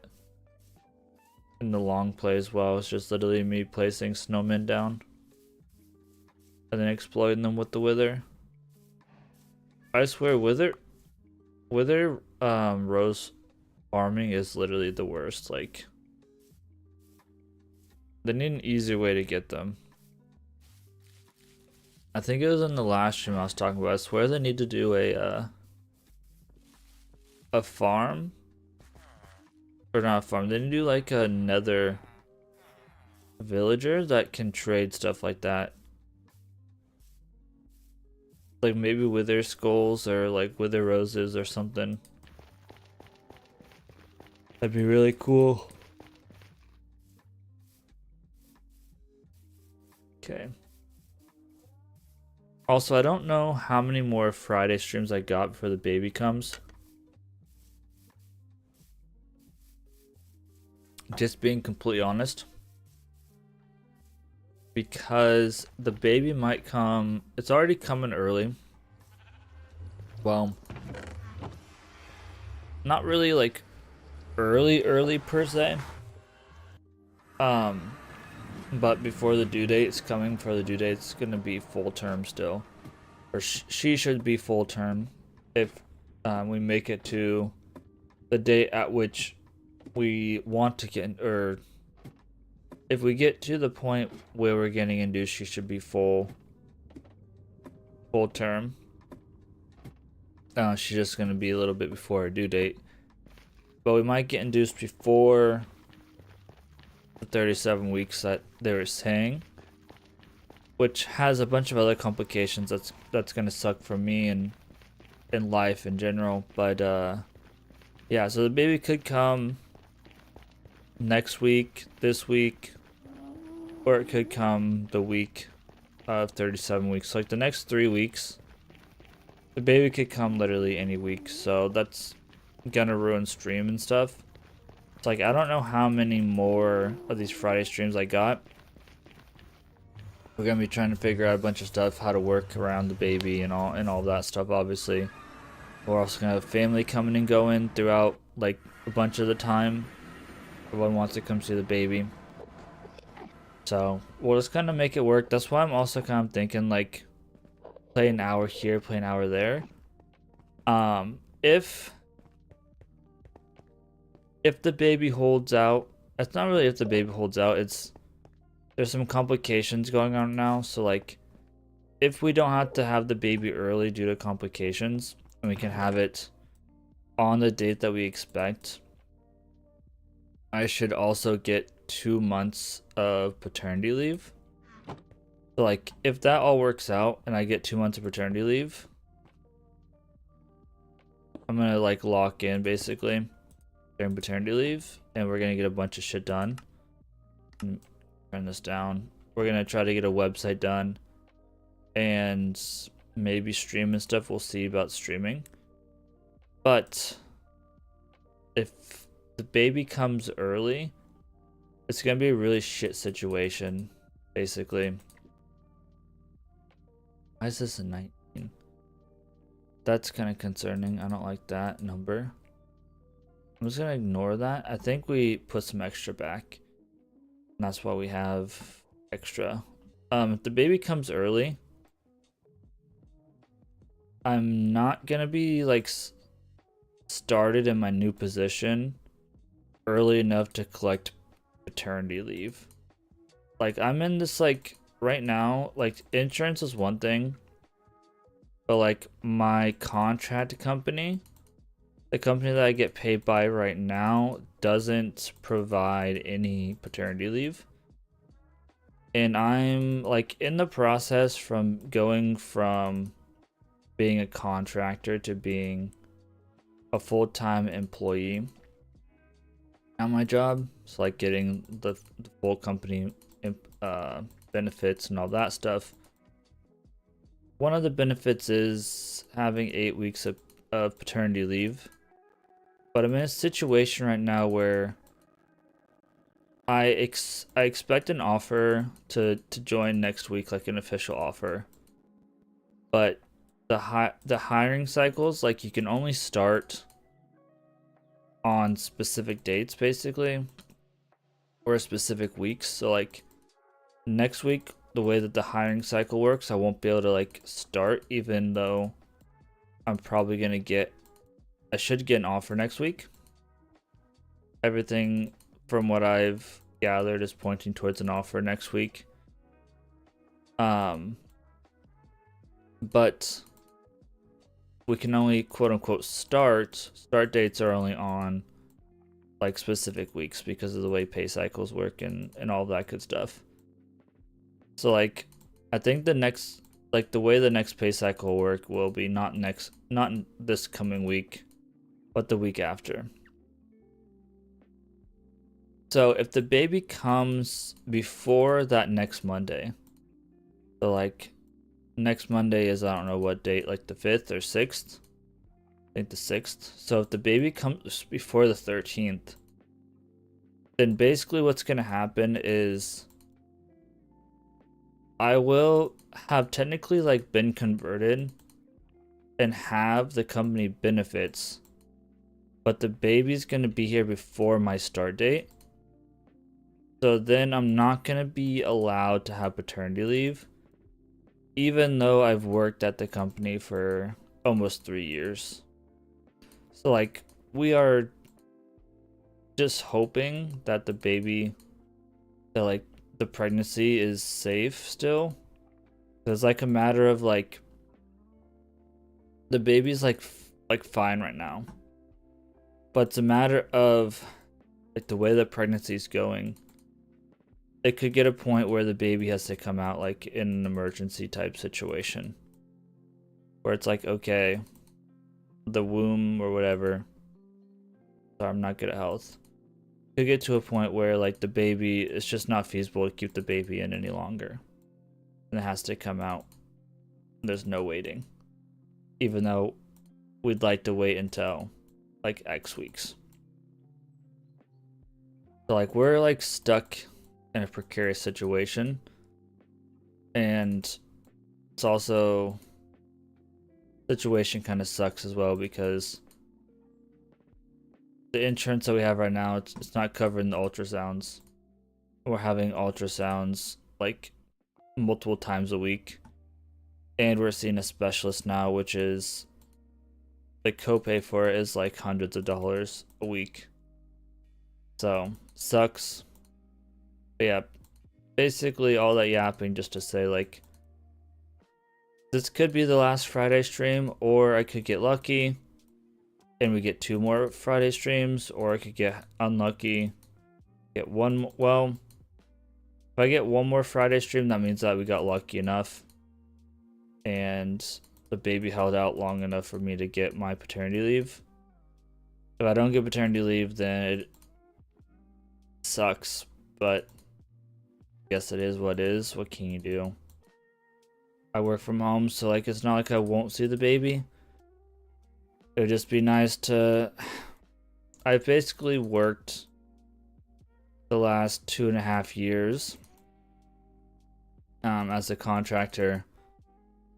in the long play as well. It's just literally me placing snowmen down and then exploiting them with the wither. I swear, wither rose farming is literally the worst. Like, they need an easier way to get them. I think it was in the last stream I was talking about. I swear they need to do a farm, or not a farm. They need to do like a nether villager that can trade stuff like that. Like maybe wither skulls or like wither roses or something. That'd be really cool. Okay. Also, I don't know how many more Friday streams I got before the baby comes. Just being completely honest. Because the baby might come. It's already coming early. Well, not really like early per se. But before the due date, it's coming. For the due date, it's gonna be full term still, or she should be full term if we make it to the date at which we want to get, or if we get to the point where we're getting induced, she should be full term. She's just gonna be a little bit before her due date, but we might get induced before the 37 weeks that they were saying, which has a bunch of other complications. That's gonna suck for me and in life in general. But yeah, so the baby could come next week, this week, or it could come the week of 37 weeks. Like the next 3 weeks, the baby could come literally any week. So that's gonna ruin stream and stuff. It's like, I don't know how many more of these Friday streams I got. We're gonna be trying to figure out a bunch of stuff, how to work around the baby and all that stuff, obviously. We're also gonna have family coming and going throughout like a bunch of the time. Everyone wants to come see the baby. So we'll just kind of make it work. That's why I'm also kind of thinking like play an hour here, play an hour there. If the baby holds out, it's not really if the baby holds out, it's there's some complications going on now. So like if we don't have to have the baby early due to complications and we can have it on the date that we expect, I should also get 2 months of paternity leave. So like if that all works out and I get 2 months of paternity leave, I'm gonna like lock in basically during paternity leave, and we're gonna get a bunch of shit done. Turn this down. We're gonna try to get a website done and maybe stream and stuff. We'll see about streaming. But if the baby comes early, it's gonna be a really shit situation, basically. Why is this a 19? That's kind of concerning. I don't like that number. I'm just gonna ignore that. I think we put some extra back, and that's why we have extra. If the baby comes early, I'm not gonna be like started in my new position early enough to collect paternity leave. Like I'm in this like right now, like insurance is one thing, but like my contract company, the company that I get paid by right now, doesn't provide any paternity leave. And I'm like in the process from going from being a contractor to being a full-time employee at my job. So like getting the full company benefits and all that stuff. One of the benefits is having 8 weeks of paternity leave. But I'm in a situation right now where I expect an offer to join next week, like an official offer. But the hiring cycles, like you can only start on specific dates basically, or specific weeks. So like next week, the way that the hiring cycle works, I won't be able to like start, even though I'm probably gonna get, I should get an offer next week. Everything from what I've gathered is pointing towards an offer next week. But we can only quote unquote start dates are only on like specific weeks because of the way pay cycles work and all of that good stuff. So like I think the next, like the way the next pay cycle will work will be not this coming week, but the week after. So if the baby comes before that next Monday, so like next Monday is, I don't know what date, like the 5th or 6th, I think the 6th. So if the baby comes before the 13th, then basically what's going to happen is I will have technically like been converted and have the company benefits, but the baby's going to be here before my start date. So then I'm not going to be allowed to have paternity leave, even though I've worked at the company for almost 3 years. So like we are just hoping that the baby, that like the pregnancy is safe still. It's like a matter of like the baby's like fine right now. But it's a matter of like the way the pregnancy is going. It could get a point where the baby has to come out like in an emergency type situation. Where it's like, okay, the womb or whatever. Sorry, I'm not good at health. Could get to a point where like the baby, it's just not feasible to keep the baby in any longer. And it has to come out. There's no waiting. Even though we'd like to wait until like X weeks. So like we're like stuck in a precarious situation. And it's also, situation kind of sucks as well because the insurance that we have right now, it's not covering the ultrasounds. We're having ultrasounds like multiple times a week. And we're seeing a specialist now, which is the copay for it is like hundreds of dollars a week. So sucks. But yeah, basically all that yapping just to say like this could be the last Friday stream, or I could get lucky and we get 2 more Friday streams, or I could get unlucky, get one. Well, if I get 1 more Friday stream, that means that we got lucky enough and the baby held out long enough for me to get my paternity leave. If I don't get paternity leave, then it sucks, but I guess it is what it is. What can you do? I work from home, so like it's not like I won't see the baby. It would just be nice to... I've basically worked the last 2.5 years as a contractor.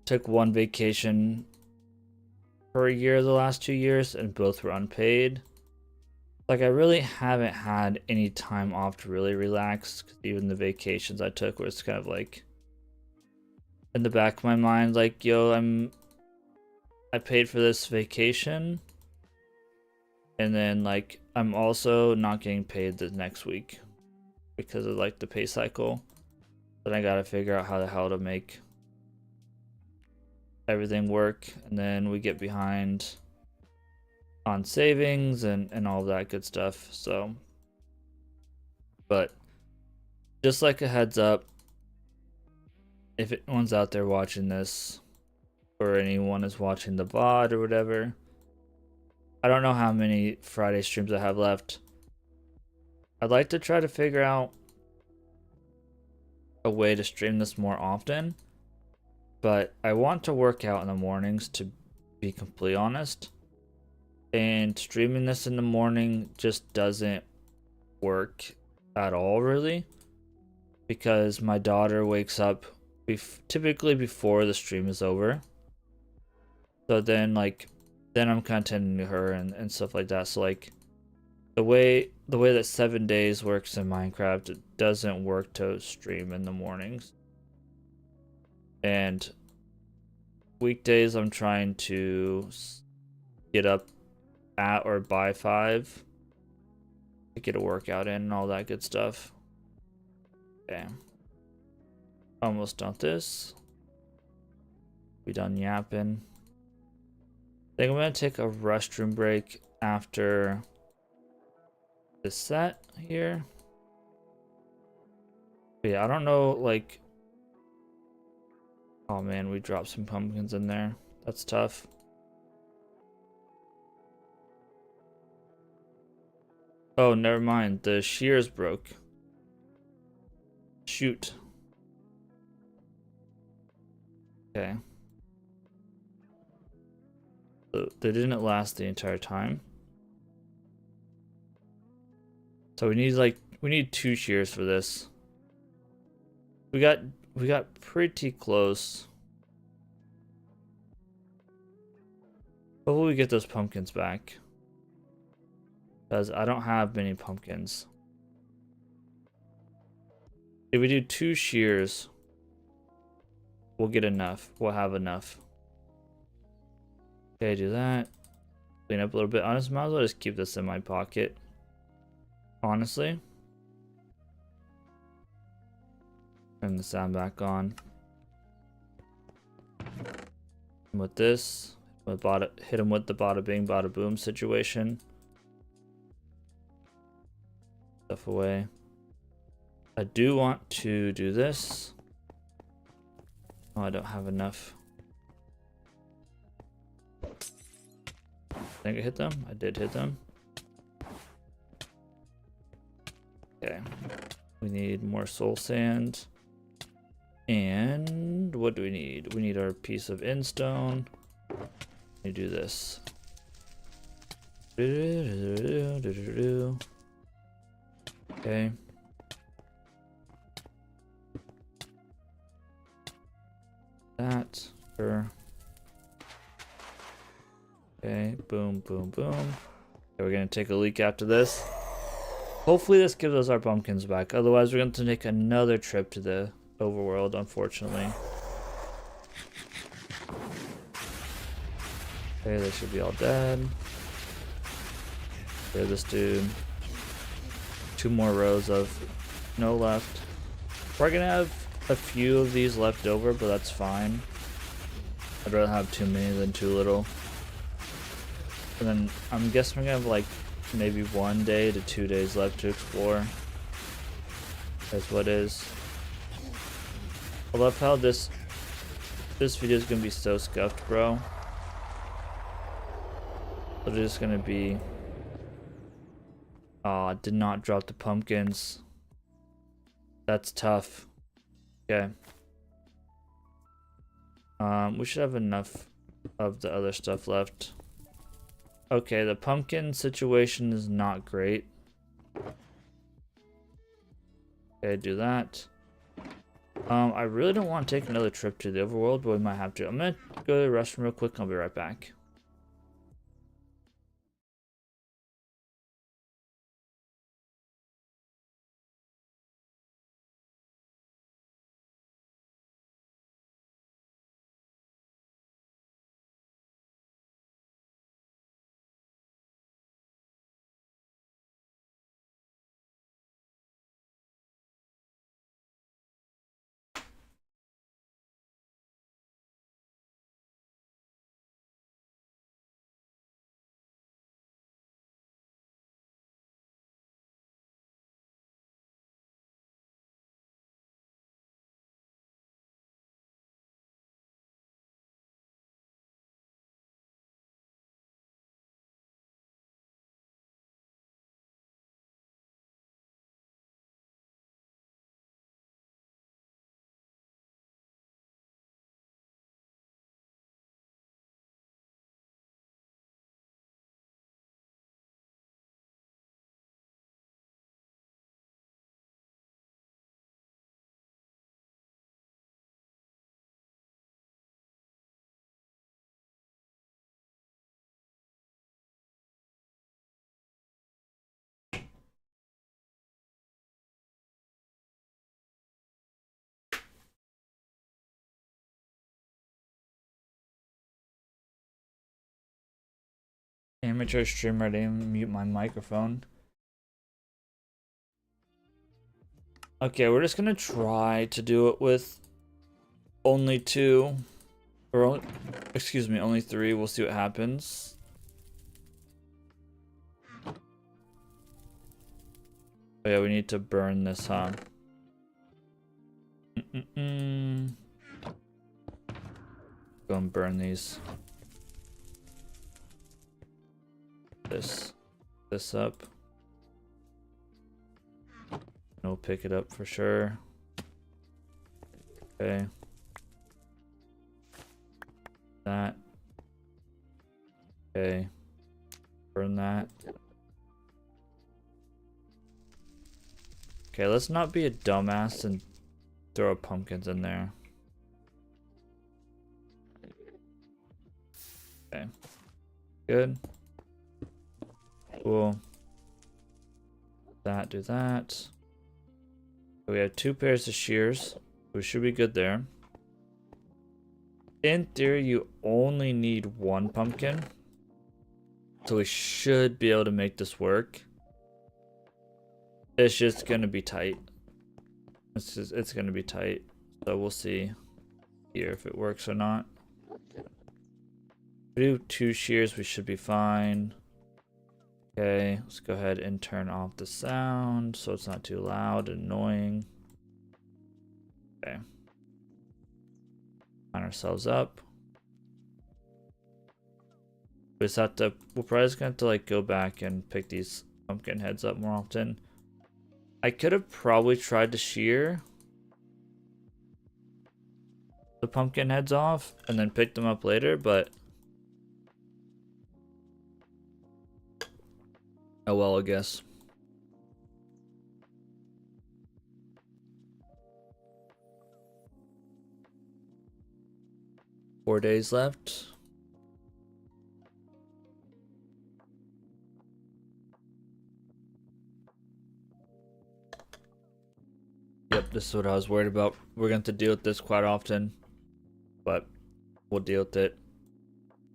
Took 1 vacation per year the last 2 years, and both were unpaid. Like I really haven't had any time off to really relax, 'cause even the vacations I took was kind of like in the back of my mind, like, yo, I paid for this vacation, and then like I'm also not getting paid the next week because of like the pay cycle. Then I gotta figure out how the hell to make everything work, and then we get behind on savings and all that good stuff. So, but just like a heads up, if anyone's out there watching this, or anyone is watching the VOD or whatever, I don't know how many Friday streams I have left. I'd like to try to figure out a way to stream this more often, but I want to work out in the mornings, to be completely honest. And streaming this in the morning just doesn't work at all, really, because my daughter wakes up typically before the stream is over. So then I'm kind of tending to her and stuff like that. So like the way that 7 days works in Minecraft, it doesn't work to stream in the mornings. And weekdays I'm trying to get up at or by 5 to get a workout in and all that good stuff. Okay. Almost done this. We done yapping. I think I'm gonna take a restroom break after this set here. But yeah, I don't know, like, oh man, we dropped some pumpkins in there. That's tough. Oh, never mind. The shears broke. Shoot. Okay. So they didn't last the entire time. So we need 2 shears for this. We got pretty close. Hopefully we get those pumpkins back, because I don't have many pumpkins. If we do 2 shears, we'll get enough. We'll have enough. Okay, do that. Clean up a little bit. Honestly, might as well just keep this in my pocket. Honestly. Turn the sound back on. And with this, hit him with the bada bing, bada boom situation. Stuff away. I do want to do this. Oh, I don't have enough. I think I hit them. I did hit them. Okay. We need more soul sand. And what do we need? We need our piece of endstone. Let me do this. Okay. That. Okay, boom, boom, boom. Okay, we're gonna take a leak after this. Hopefully this gives us our pumpkins back. Otherwise, we're going to take another trip to the overworld, unfortunately. Okay, they should be all dead. Okay, this dude. 2 more rows of no left. We're gonna have a few of these left over, but that's fine. I'd rather have too many than too little. And then I'm guessing we're gonna have like maybe 1 day to 2 days left to explore. That's what is. I love how this video is gonna be so scuffed, bro. It's just gonna be. Oh, I did not drop the pumpkins. That's tough. Okay. We should have enough of the other stuff left. Okay, the pumpkin situation is not great. Okay, do that. I really don't want to take another trip to the overworld, but we might have to. I'm gonna go to the restroom real quick. I'll be right back. amateur streamer, I didn't even mute my microphone. Okay, we're just gonna try to do it with only 2. Or, excuse me, only 3. We'll see what happens. Oh yeah, we need to burn this, huh? Go and burn these. This up. And we'll pick it up for sure. Okay. That. Okay. Burn that. Okay, let's not be a dumbass and throw pumpkins in there. Okay. Good. Cool. Do that. We have 2 pairs of shears. We should be good there. In theory, you only need 1 pumpkin. So we should be able to make this work. It's just gonna be tight. It's gonna be tight. So we'll see here if it works or not. If we do 2 shears, we should be fine. Okay, let's go ahead and turn off the sound so it's not too loud and annoying. Okay. Line ourselves up. We just have to, we're probably just gonna have to like go back and pick these pumpkin heads up more often. I could have probably tried to shear the pumpkin heads off and then pick them up later, but oh well, I guess. Four days left. Yep, this is what I was worried about. We're going to deal with this quite often, but we'll deal with it.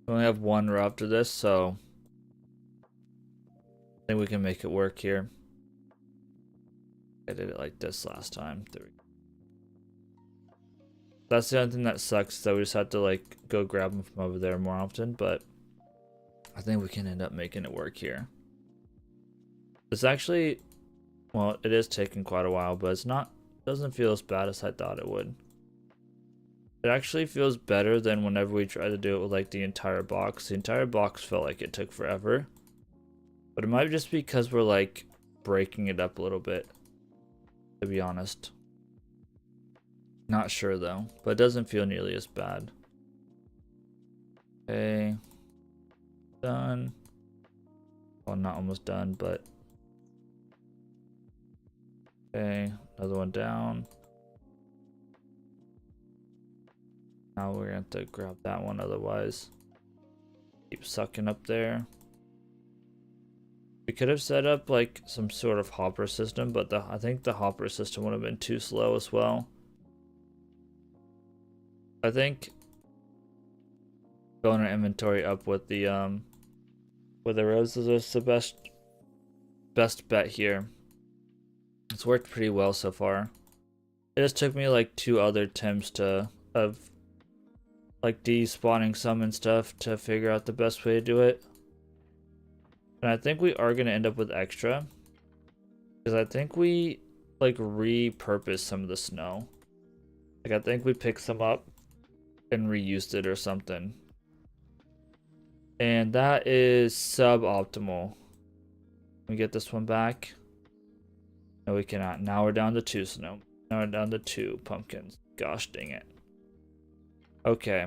We only have 1 row after this, so I think we can make it work here. I did it like this last time. That's the only thing that sucks, that we just have to like go grab them from over there more often, but I think we can end up making it work here. It's actually, well, it is taking quite a while, but it's not, doesn't feel as bad as I thought it would. It actually feels better than whenever we try to do it with like the entire box. The entire box felt like it took forever, but it might just be because we're like breaking it up a little bit, to be honest. Not sure though, but it doesn't feel nearly as bad. Okay, done. Well, not almost done, but okay, another one down. Now we're gonna have to grab that one, otherwise keep sucking up there. We could have set up like some sort of hopper system, but I think the hopper system would have been too slow as well. I think filling our inventory up with the roses is the best bet here. It's worked pretty well so far. It just took me like 2 other attempts of like despawning some and stuff to figure out the best way to do it. And I think we are gonna end up with extra, because I think we like repurposed some of the snow. Like I think we picked some up and reused it or something. And that is suboptimal. Can we get this one back? No, we cannot. Now we're down to 2 snow. Now we're down to 2 pumpkins. Gosh dang it. Okay.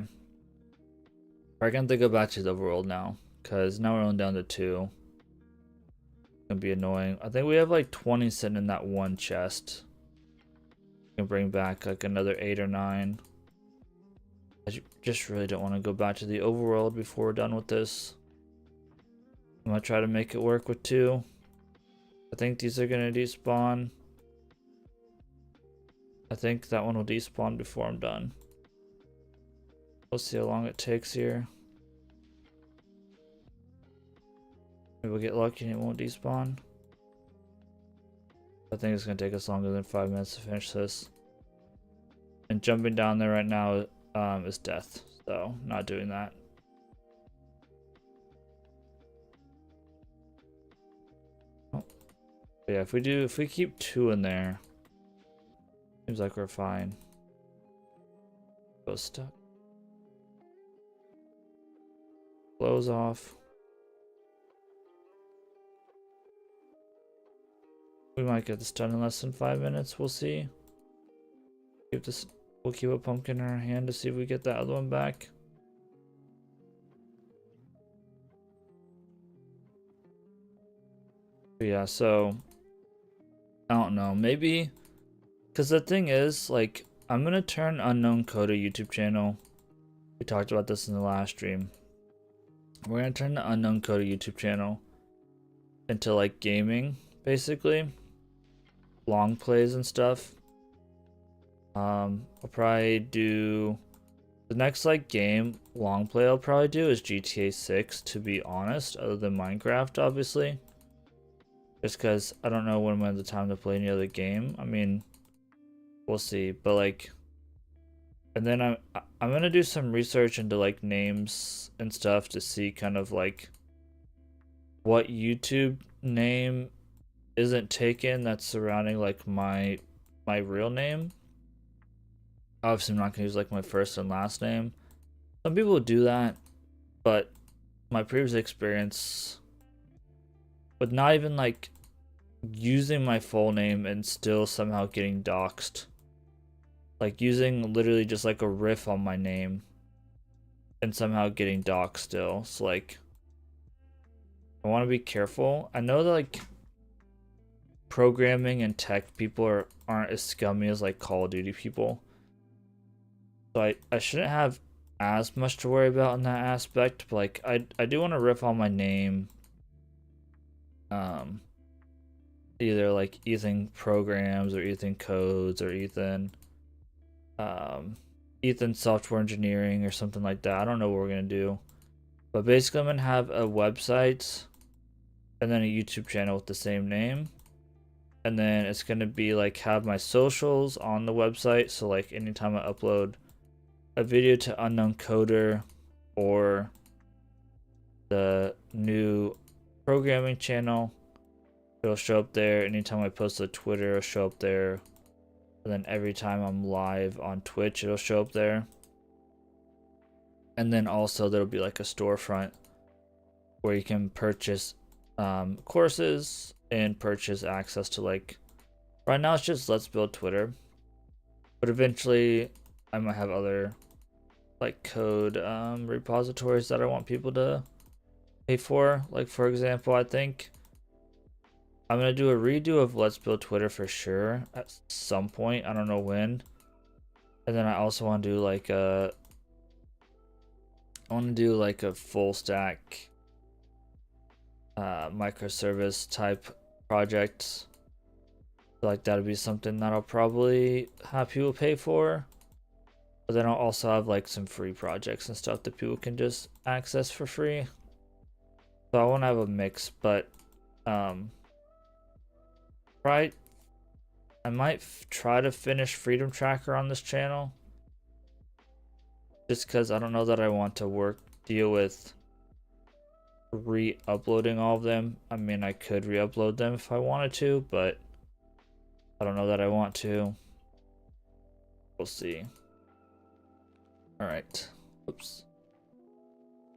We're going to go back to the overworld now, because now we're only down to 2. It's going to be annoying. I think we have like 20 sitting in that one chest. We can bring back like another 8 or 9. I just really don't want to go back to the overworld before we're done with this. I'm going to try to make it work with 2. I think these are going to despawn. I think that one will despawn before I'm done. We'll see how long it takes here. Maybe we'll get lucky and it won't despawn. I think it's gonna take us longer than 5 minutes to finish this. And jumping down there right now is death, so not doing that. Oh. But yeah, if we keep 2 in there, seems like we're fine. Go stuck. Close off. We might get this done in less than 5 minutes. We'll see. We'll keep a pumpkin in our hand to see if we get that other one back. But yeah, so I don't know. Maybe because the thing is, like, I'm gonna turn Unknown Coda YouTube channel. We talked about this in the last stream. We're gonna turn the Unknown Coda YouTube channel into like gaming, basically. Long plays and stuff. I'll probably do the next like game long play I'll probably do is GTA 6, to be honest, other than Minecraft, obviously. Just because I don't know when I'm gonna have the time to play any other game. I mean, we'll see. But like, and then I'm gonna do some research into like names and stuff to see kind of like what YouTube name isn't taken that's surrounding like my real name. Obviously, I'm not gonna use like my first and last name. Some people do that, but my previous experience with not even like using my full name and still somehow getting doxxed. Like using literally just like a riff on my name and somehow getting doxxed still. So like, I want to be careful. I know that like programming and tech people aren't as scummy as like Call of Duty people. So I shouldn't have as much to worry about in that aspect, but like I do want to riff on my name. Either like Ethan Programs or Ethan Codes or Ethan Software Engineering or something like that. I don't know what we're gonna do. But basically I'm gonna have a website and then a YouTube channel with the same name. And then it's gonna be like have my socials on the website, so like anytime I upload a video to Unknown Coder or the new programming channel, it'll show up there. Anytime I post to Twitter, it'll show up there. And then every time I'm live on Twitch, it'll show up there. And then also there'll be like a storefront where you can purchase courses and purchase access to like, right now it's just Let's Build Twitter, but eventually I might have other like code repositories that I want people to pay for. Like for example, I think I'm gonna do a redo of Let's Build Twitter for sure at some point. I don't know when. And then I also want to do like a full stack microservice type project. Like that'll be something that I'll probably have people pay for. But then I'll also have like some free projects and stuff that people can just access for free. So I want to have a mix, but right, I might try to finish Freedom Tracker on this channel. Just because I don't know that I want to deal with re-uploading all of them. I mean, I could re-upload them if I wanted to, but I don't know that I want to. We'll see. Alright. Oops.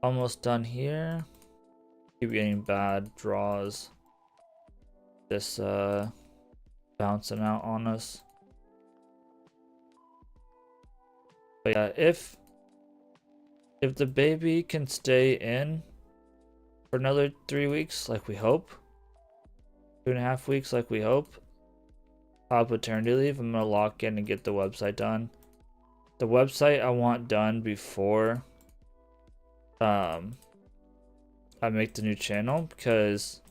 Almost done here. Keep getting bad draws. This bouncing out on us. But yeah, if the baby can stay in for another 3 weeks like we hope, 2.5 weeks like we hope, paternity leave, I'm gonna lock in and get the website done. The website I want done before I make the new channel, because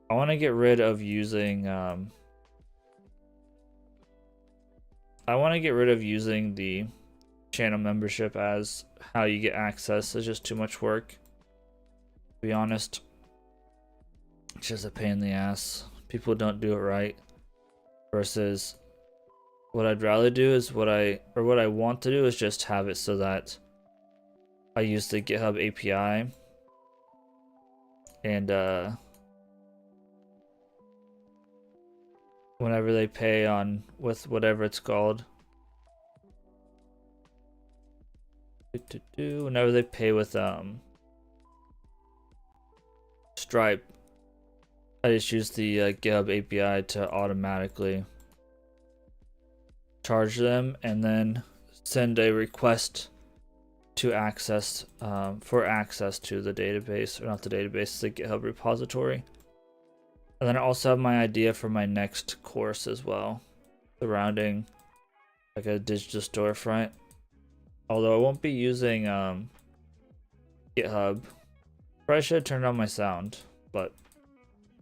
I want to get rid of using the channel membership as how you get access. It's just too much work, to be honest. It's just a pain in the ass. People don't do it right. Versus what I'd rather do is what I want to do is just have it so that I use the GitHub API and whenever they pay on with whatever it's called. Whenever they pay with Stripe, I just use the GitHub API to automatically charge them and then send a request to access for access to the database, or not the database, the GitHub repository. And then I also have my idea for my next course as well, surrounding like a digital storefront. Although I won't be using GitHub. Probably should have turned on my sound, but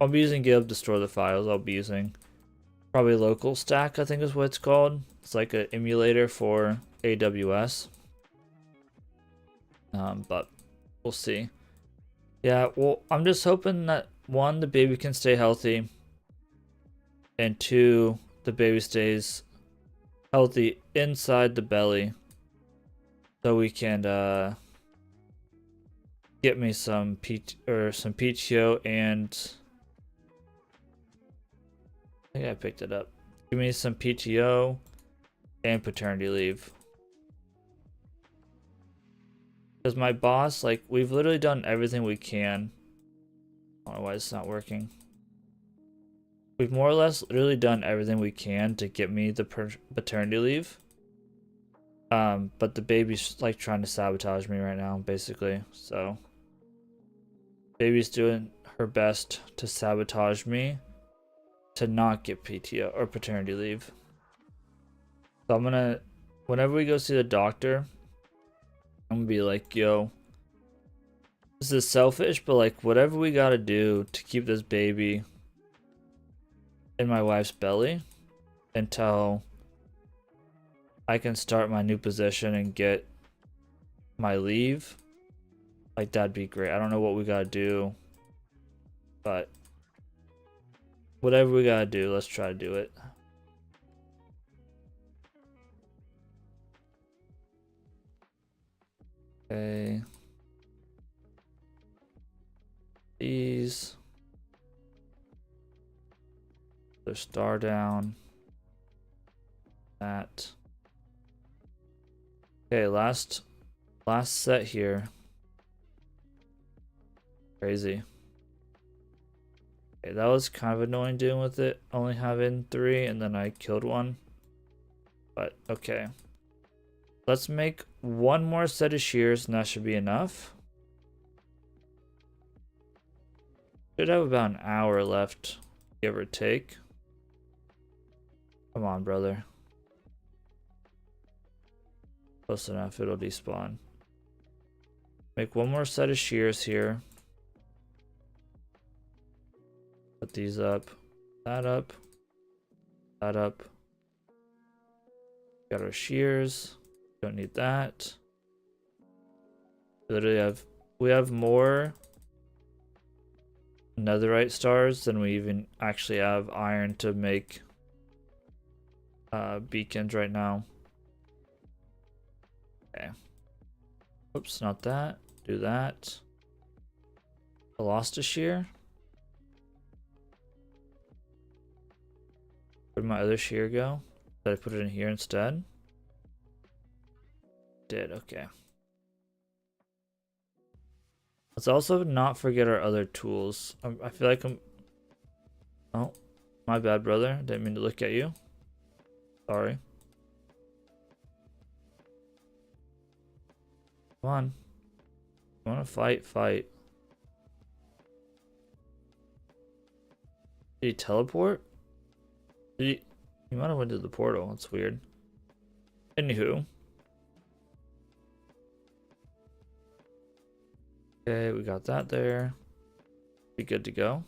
I'll be using GitHub to store the files. I'll be using probably Local Stack, I think is what it's called. It's like an emulator for AWS. But we'll see. Yeah, well, I'm just hoping that one, the baby can stay healthy, and two, the baby stays healthy inside the belly, so we can get me some PTO, and I think I picked it up. Give me some PTO and paternity leave. Because my boss, like, we've literally done everything we can. I don't know why it's not working. We've more or less literally done everything we can to get me the paternity leave. But the baby's like trying to sabotage me right now, basically. So, baby's doing her best to sabotage me to not get PTO or paternity leave. So I'm gonna, whenever we go see the doctor, I'm gonna be like, yo, this is selfish, but like whatever we gotta do to keep this baby in my wife's belly until I can start my new position and get my leave, like that'd be great. I don't know what we gotta do, but whatever we gotta do, let's try to do it. Okay. These. The star down. That. Okay, last set here. Crazy. Okay, that was kind of annoying dealing with it. Only having 3 and then I killed one. But okay. Let's make one more set of shears and that should be enough. Should have about an hour left, give or take. Come on, brother. Close enough, it'll despawn. Make one more set of shears here. Put these up. That up. That up. Got our shears. Don't need that. We have more netherite stars than we even actually have iron to make beacons right now. Okay. Oops, not that. Do that. I lost a shear. Where'd my other shear go? Did I put it in here instead? Did, okay. Let's also not forget our other tools. I feel like I'm... Oh, my bad, brother. Didn't mean to look at you. Sorry. Come on. You wanna fight? Fight. Did he teleport? He might have went to the portal. That's weird. Anywho. Okay, we got that there. Be good to go.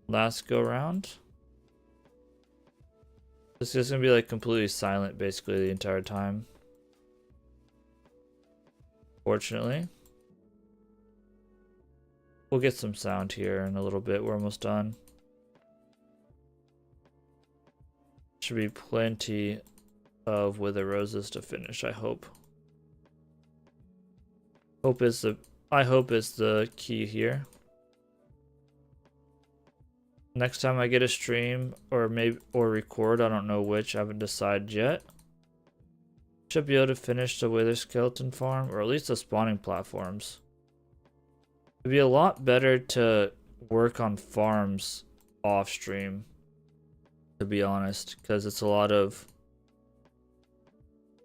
Last go round. This is gonna be like completely silent basically the entire time. Fortunately. We'll get some sound here in a little bit. We're almost done. Should be plenty of wither roses to finish, I hope. I hope is the key here. Next time I get a stream or record, I don't know which, I haven't decided yet. Should be able to finish the wither skeleton farm, or at least the spawning platforms. It'd be a lot better to work on farms off stream, to be honest, because it's a lot of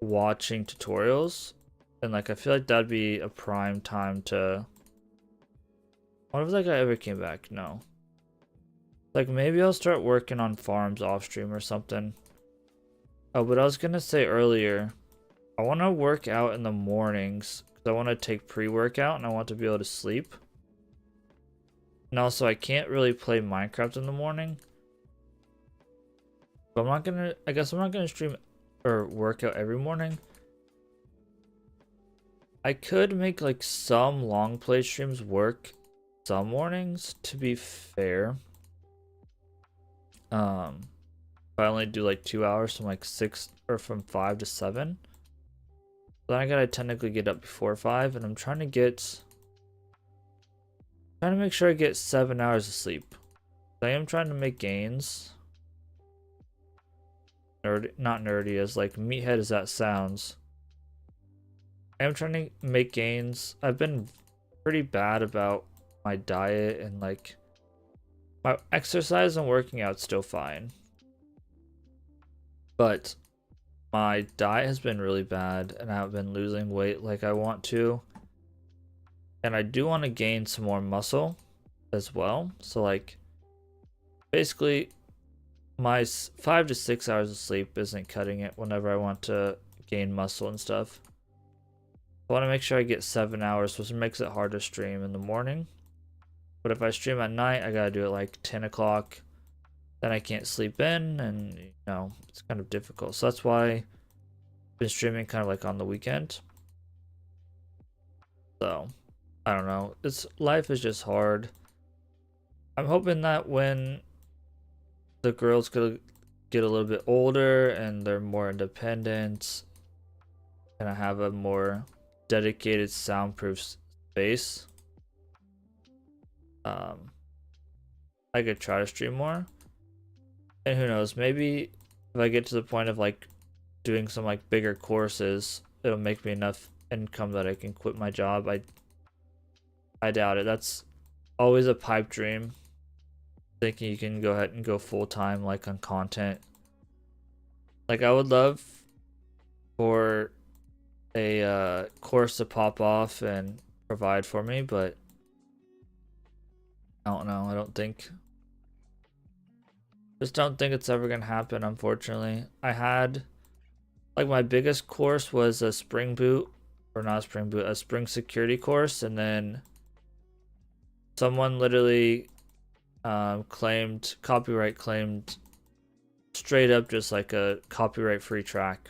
watching tutorials, and like I feel like that'd be a prime time to. I wonder if that guy ever came back. No. Like maybe I'll start working on farms off stream or something. Oh, but I was gonna say earlier, I want to work out in the mornings because I want to take pre-workout and I want to be able to sleep. And also I can't really play Minecraft in the morning. But I guess I'm not gonna stream or work out every morning. I could make like some long play streams work some mornings, to be fair. If I only do like 2 hours from like 6 or from 5 to 7, then I gotta technically get up before 5, and I'm trying to make sure I get 7 hours of sleep. I am trying to make gains. Not nerdy as like meathead as that sounds. I am trying to make gains. I've been pretty bad about my diet, and like my exercise and working out still fine. But my diet has been really bad and I haven't been losing weight like I want to. And I do want to gain some more muscle as well. So like basically my 5 to 6 hours of sleep isn't cutting it whenever I want to gain muscle and stuff. I want to make sure I get 7 hours, which makes it hard to stream in the morning. But if I stream at night, I gotta do it like 10 o'clock. Then I can't sleep in, and you know, it's kind of difficult. So that's why I've been streaming kind of like on the weekend. So I don't know. Life is just hard. I'm hoping that when the girls could get a little bit older and they're more independent, and I have a more dedicated soundproof space, I could try to stream more. And who knows, maybe if I get to the point of like doing some like bigger courses, it'll make me enough income that I can quit my job. I doubt it. That's always a pipe dream, thinking you can go ahead and go full-time like on content. Like I would love for a course to pop off and provide for me, but I don't know. Just don't think it's ever gonna happen, unfortunately. I had like my biggest course was a spring boot, or not a spring boot, a spring security course, and then someone literally copyright claimed straight up just like a copyright free track.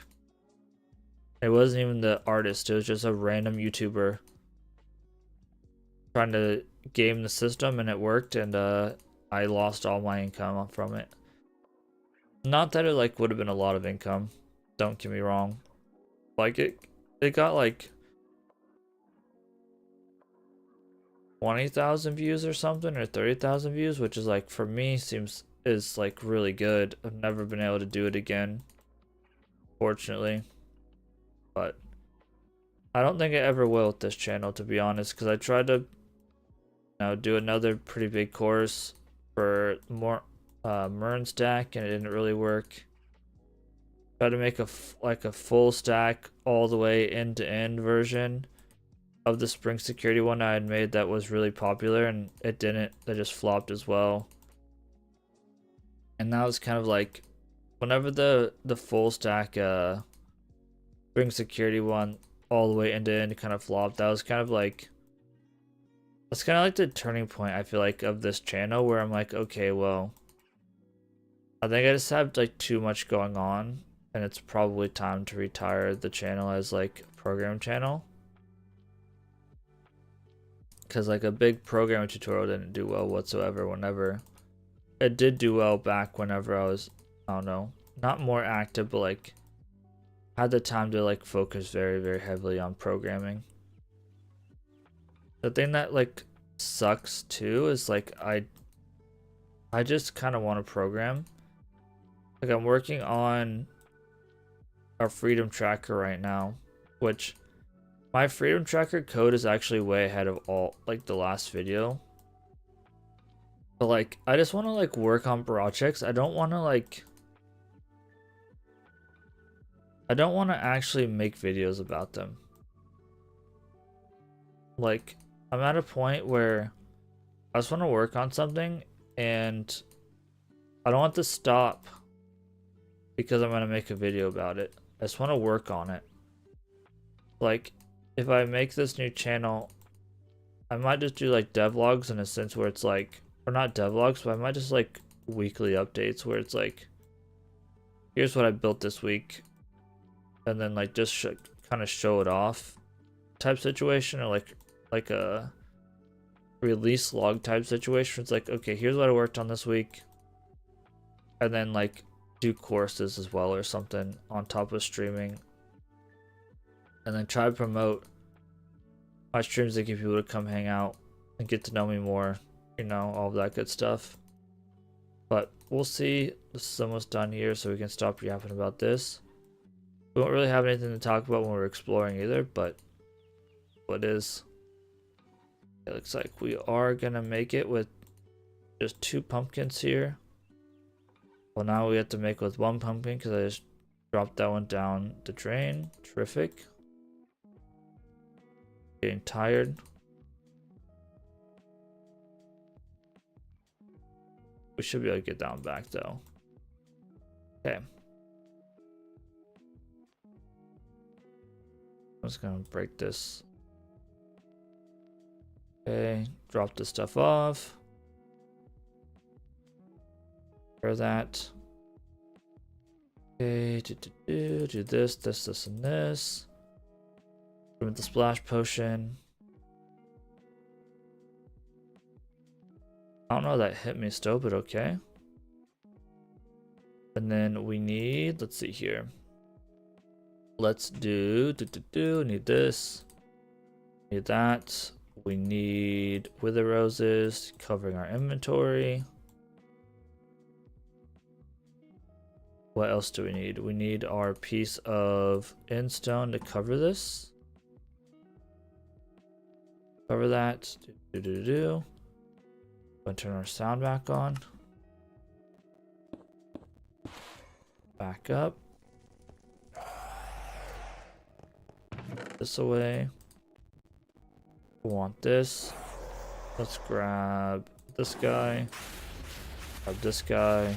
It wasn't even the artist, it was just a random YouTuber trying to game the system, and it worked, and I lost all my income from it. Not that it like would have been a lot of income, don't get me wrong. Like it got like 20,000 views or something, or 30,000 views, which is like for me is like really good. I've never been able to do it again, fortunately. But I don't think I ever will with this channel, to be honest, because I tried to do another pretty big course for more Mern stack, and it didn't really work. Tried to make a full stack all the way end to end version of the spring security one I had made that was really popular, and it didn't. That just flopped as well. And that was kind of like whenever the full stack spring security one all the way end to end kind of flopped. That's kind of like the turning point, I feel like, of this channel, where I'm like, okay, well, I think I just have like too much going on, and it's probably time to retire the channel as like a program channel. because like a big programming tutorial didn't do well whatsoever. Whenever it did do well back whenever I was, I don't know, not more active, but like had the time to like focus very, very heavily on programming. The thing that like sucks too is like I just kind of want to program. Like I'm working on our freedom tracker right now, which my freedom tracker code is actually way ahead of all like the last video. But like I just want to like work on projects. I don't want to actually make videos about them. Like I'm at a point where I just want to work on something and I don't want to stop because I'm going to make a video about it. I just want to work on it. Like if I make this new channel, I might just do like devlogs in a sense where it's like, or not devlogs, but I might just like weekly updates where it's like, here's what I built this week, and then like just kind of show it off type situation, or like a release log type situation. It's like, okay, here's what I worked on this week, and then like do courses as well or something on top of streaming, and then try to promote my streams to get people to come hang out and get to know me more, you know, all of that good stuff. But we'll see. This is almost done here, so we can stop yapping about this. We don't really have anything to talk about when we're exploring either, but what is, it looks like we are gonna make it with just 2 pumpkins here. Well, now we have to make with 1 pumpkin because I just dropped that one down the drain. Terrific. Getting tired. We should be able to get down back though. Okay. I'm just gonna break this. Okay, drop this stuff off. Repair that. Okay, do this, and this. With the splash potion. I don't know, that hit me still, but okay. And then we need, let's see here. Let's do need this. Need that. We need wither roses covering our inventory. What else do we need? We need our piece of endstone to cover this. Cover that. Gonna turn our sound back on. Back up. This away. We want this. Let's grab this guy. Grab this guy.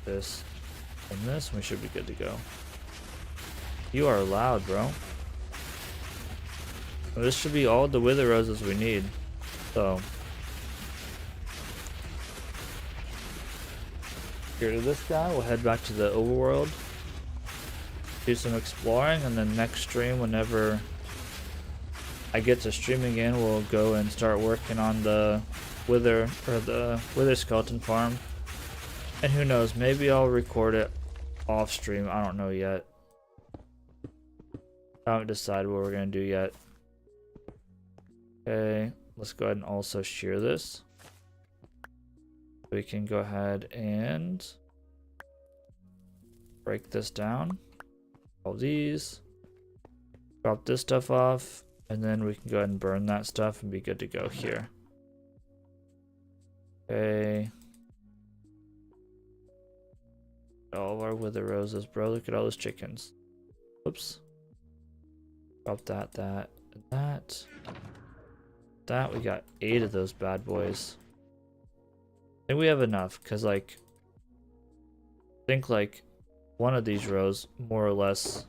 This. And this. We should be good to go. You are loud, bro. This should be all the wither roses we need. So. Get rid of this guy. We'll head back to the overworld. Do some exploring, and then next stream, whenever I get to streaming again, we'll go and start working on the wither skeleton farm. And who knows, maybe I'll record it off stream. I don't know yet. I haven't decided what we're gonna do yet. Okay, let's go ahead and also shear this. We can go ahead and break this down. All these. Drop this stuff off. And then we can go ahead and burn that stuff and be good to go here. Okay. All of our wither roses, bro. Look at all those chickens. Oops. Drop that, and that. That, we got 8 of those bad boys. I think we have enough, because like, I think like one of these rows more or less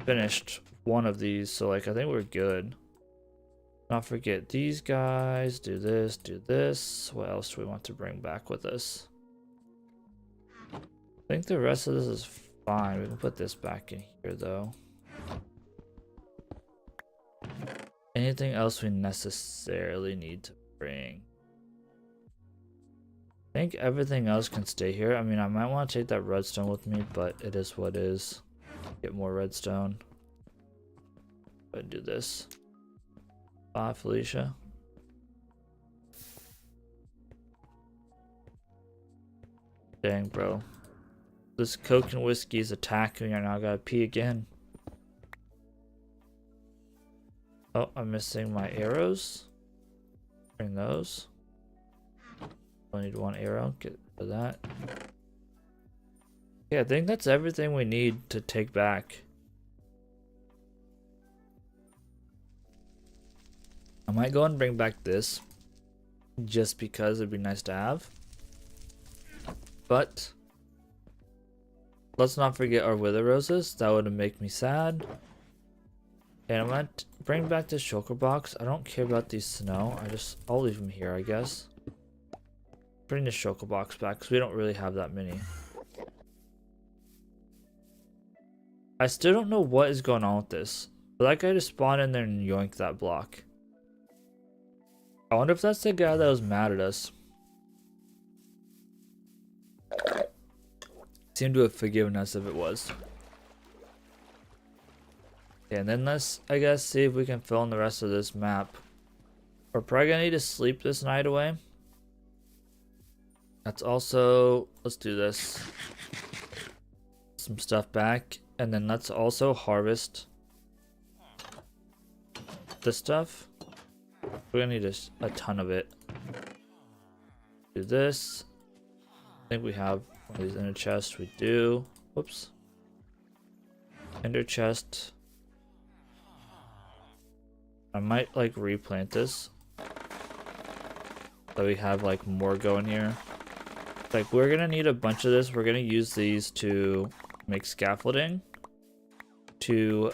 finished one of these, so like I think we're good. Not forget these guys, do this, do this. What else do we want to bring back with us? I think the rest of this is fine. We can put this back in here though. Anything else we necessarily need to bring? I think everything else can stay here. I mean, I might want to take that redstone with me, but it is what it is. Get more redstone. Go ahead and do this. Bye, Felicia. Dang, bro. This Coke and whiskey is attacking me and I gotta pee again. Oh, I'm missing my arrows. Bring those. I need one arrow. Get rid of that. Yeah, I think that's everything we need to take back. I might go and bring back this. Just because it'd be nice to have. But let's not forget our wither roses. That would make me sad. And I'm gonna bring back this shulker box. I don't care about these snow. I'll leave them here, I guess. Bring the shulker box back because we don't really have that many. I still don't know what is going on with this. But that guy just spawned in there and yoinked that block. I wonder if that's the guy that was mad at us. Seemed to have forgiven us if it was. Yeah, and then let's, I guess, see if we can fill in the rest of this map. We're probably gonna need to sleep this night away. That's also, let's do this. Some stuff back, and then let's also harvest this stuff. We're gonna need a ton of it. Do this. I think we have one of these ender chests. We do. Whoops. Ender chest. I might like replant this. So we have like more going here. Like we're gonna need a bunch of this. We're gonna use these to make scaffolding. To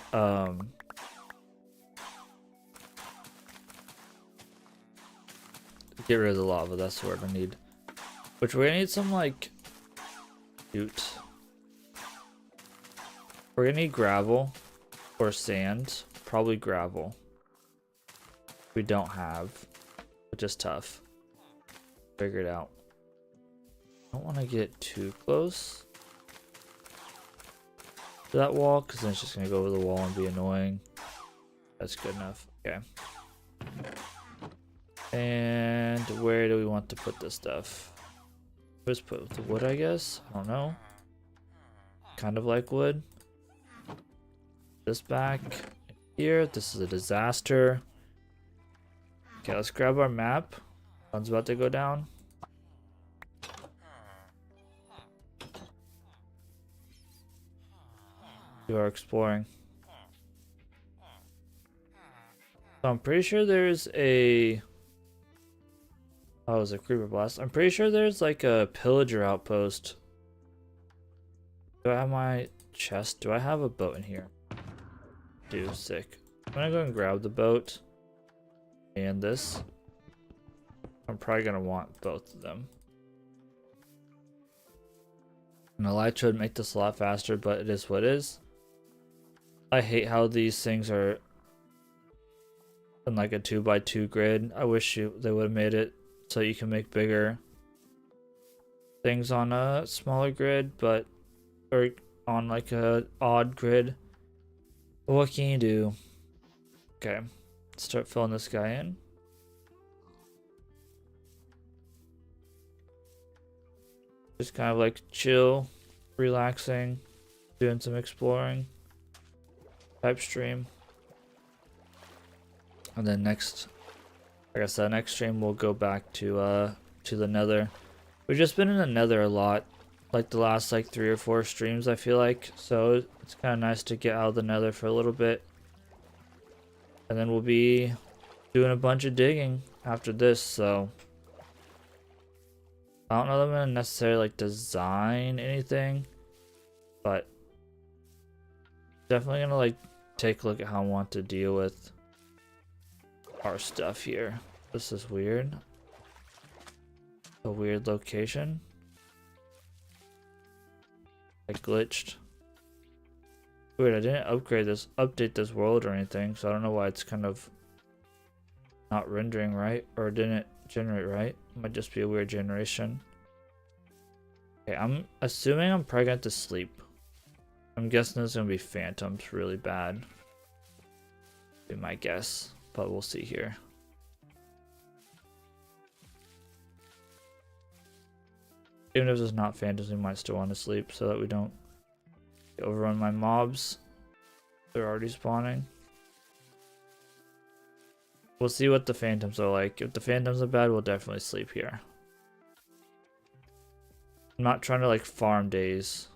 get rid of the lava, that's the word I need. Which we're gonna need some like shoot. We're gonna need gravel or sand. Probably gravel. We don't have, which is tough. Figure it out. I don't want to get too close to that wall because then it's just gonna go over the wall and be annoying. That's good enough. Okay. And where do we want to put this stuff? Let's put the wood, I guess. I don't know. Kind of like wood. This back here. This is a disaster. Okay, let's grab our map. Sun's about to go down. Do our exploring. So I'm pretty sure there's a... Oh, it was a creeper blast. I'm pretty sure there's like a pillager outpost. Do I have my chest? Do I have a boat in here? Do, sick. I'm gonna go and grab the boat. And this. I'm probably gonna want both of them. An elytra would make this a lot faster, but it is what it is. I hate how these things are in like a 2x2 grid. I wish they would have made it so you can make bigger things on a smaller grid, but or on like a odd grid. What can you do? Okay, let's start filling this guy in. Just kind of like chill, relaxing, doing some exploring type stream. And then next, like I said, next stream we'll go back to the nether. We've just been in the nether a lot, like the last like 3 or 4 streams, I feel like. So it's kind of nice to get out of the nether for a little bit. And then we'll be doing a bunch of digging after this, so I don't know that I'm gonna necessarily like design anything, but definitely gonna like take a look at how I want to deal with our stuff here. This is weird. A weird location. I glitched. Weird, I didn't update this world or anything, so I don't know why it's kind of not rendering right, or didn't generate right. Might just be a weird generation. Okay, I'm assuming I'm probably going to sleep. I'm guessing there's going to be phantoms really bad. Be my guess, but we'll see here. Even if there's not phantoms, we might still want to sleep so that we don't overrun my mobs. They're already spawning. We'll see what the phantoms are like. If the phantoms are bad, we'll definitely sleep here. I'm not trying to like farm days,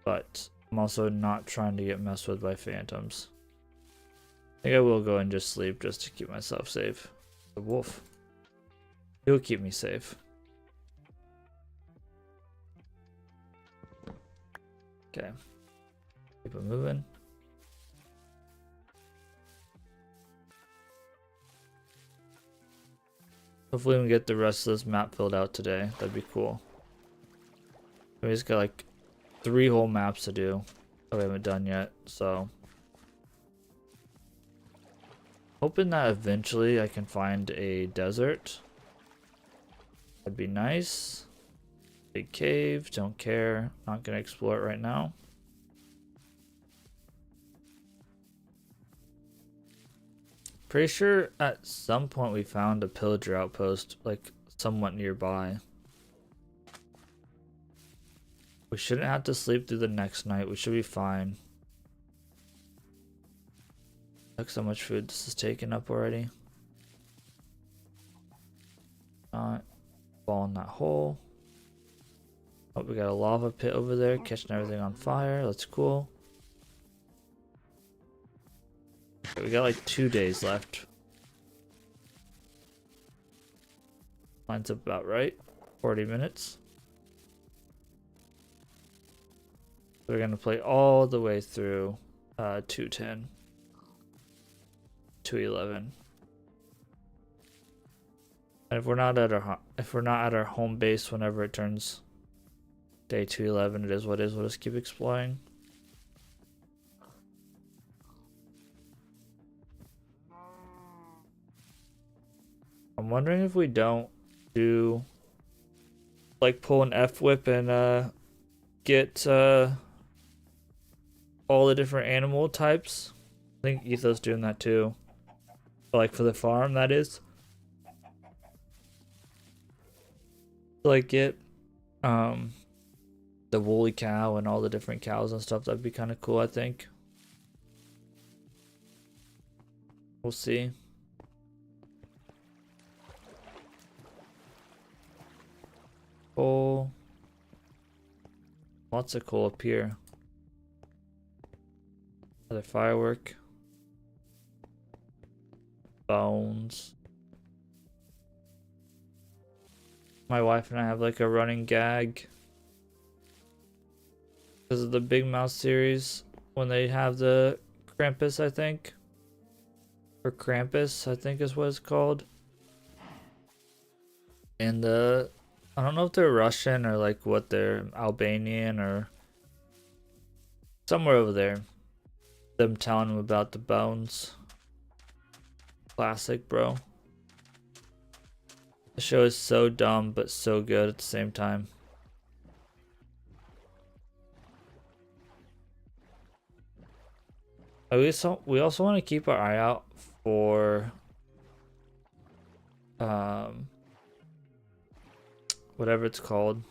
but I'm also not trying to get messed with by phantoms. I think I will go and just sleep just to keep myself safe. The wolf. He'll keep me safe. Okay. Keep it moving. Hopefully we can get the rest of this map filled out today. That'd be cool. We just got like 3 whole maps to do that we haven't done yet, so hoping that eventually I can find a desert. That'd be nice. Big cave, don't care. Not gonna explore it right now. Pretty sure at some point we found a pillager outpost, like somewhat nearby. We shouldn't have to sleep through the next night. We should be fine. Look how much food this is taking up already. Not fall in that hole. Oh, we got a lava pit over there catching everything on fire. That's cool. Okay, we got like 2 days left. Lines up about right. 40 minutes. We're gonna play all the way through 210. 211. And if we're not at our home base whenever it turns day 211, it is what it is. We'll just keep exploring. I'm wondering if we don't do like pull an F whip and get all the different animal types. I think Etho's doing that too. But like for the farm, that is. Like get the woolly cow and all the different cows and stuff. That'd be kind of cool, I think. We'll see. Coal. Lots of coal up here. Another firework. Bones. My wife and I have like a running gag because of the Big Mouth series when they have the Krampus, I think. Or Krampus, I think is what it's called. And I don't know if they're Russian or like what they're Albanian or somewhere over there. Them telling them about the bones. Classic, bro. The show is so dumb but so good at the same time. We also want to keep our eye out for whatever it's called.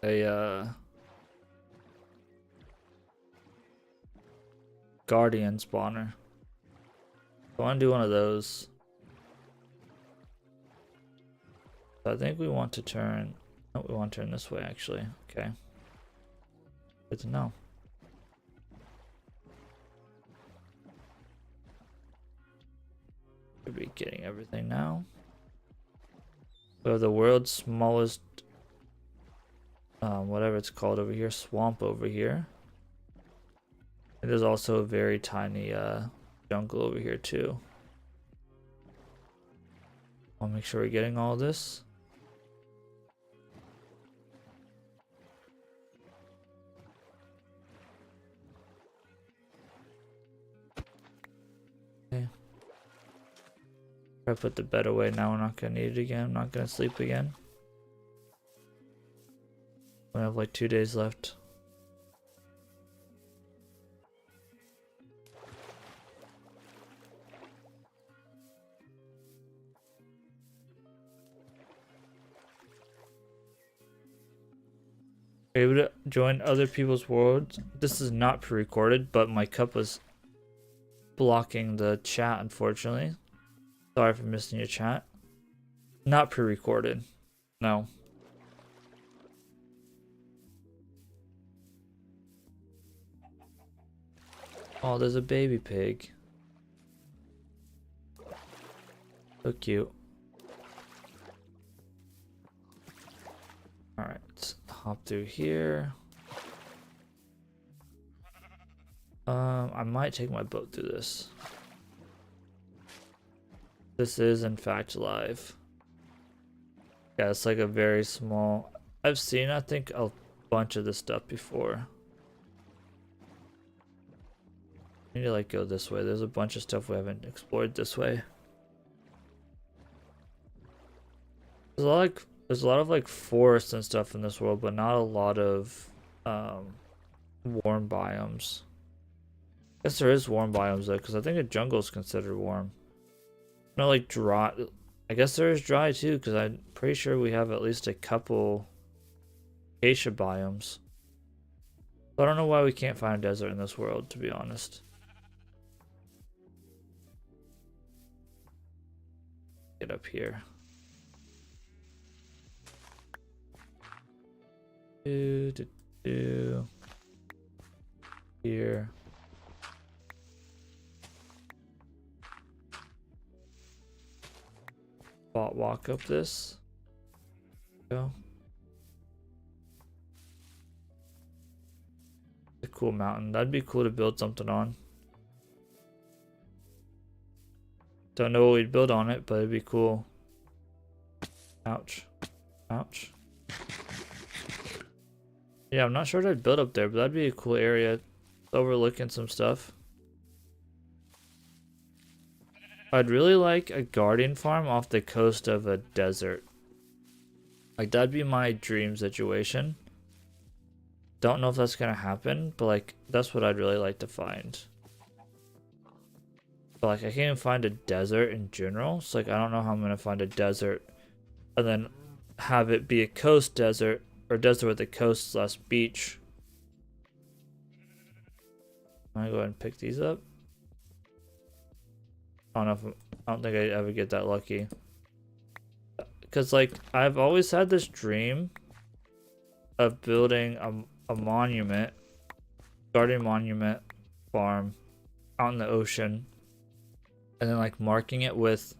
A guardian spawner. I want to do one of those. So I think we want to turn. No, we want to turn this way actually. Okay. Good to know. Should be getting everything now. We have the world's smallest, whatever it's called over here, swamp over here. And there's also a very tiny jungle over here too. I'll make sure we're getting all this. Okay. I put the bed away now. We're not gonna need it again. I'm not gonna sleep again. We have like 2 days left. Able to join other people's worlds. This is not pre-recorded, but my cup was blocking the chat, unfortunately. Sorry for missing your chat. Not pre-recorded. No. Oh, there's a baby pig. So cute. Alright, let's hop through here. I might take my boat through this. This is in fact live. Yeah, it's like a very small... I've seen, I think, a bunch of this stuff before. I need to like go this way. There's a bunch of stuff we haven't explored this way. There's a lot of like forests and stuff in this world, but not a lot of warm biomes. I guess there is warm biomes though, because I think a jungle is considered warm. No, like dry. I guess there is dry too, because I'm pretty sure we have at least a couple acacia biomes. I don't know why we can't find a desert in this world, to be honest. Get up here. Here. Walk up this. Go. A cool mountain. That'd be cool to build something on. Don't know what we'd build on it, but it'd be cool. Ouch. Ouch. Yeah, I'm not sure what I'd build up there, but that'd be a cool area. Overlooking some stuff. I'd really like a guardian farm off the coast of a desert. Like, that'd be my dream situation. Don't know if that's gonna happen, but like, that's what I'd really like to find. But like, I can't even find a desert in general, so like, I don't know how I'm gonna find a desert and then have it be a coast desert, or desert with a coast slash beach. I'm gonna go ahead and pick these up. I don't think I'd ever get that lucky. Because like, I've always had this dream of building a monument, guardian monument farm out in the ocean, and then like marking it with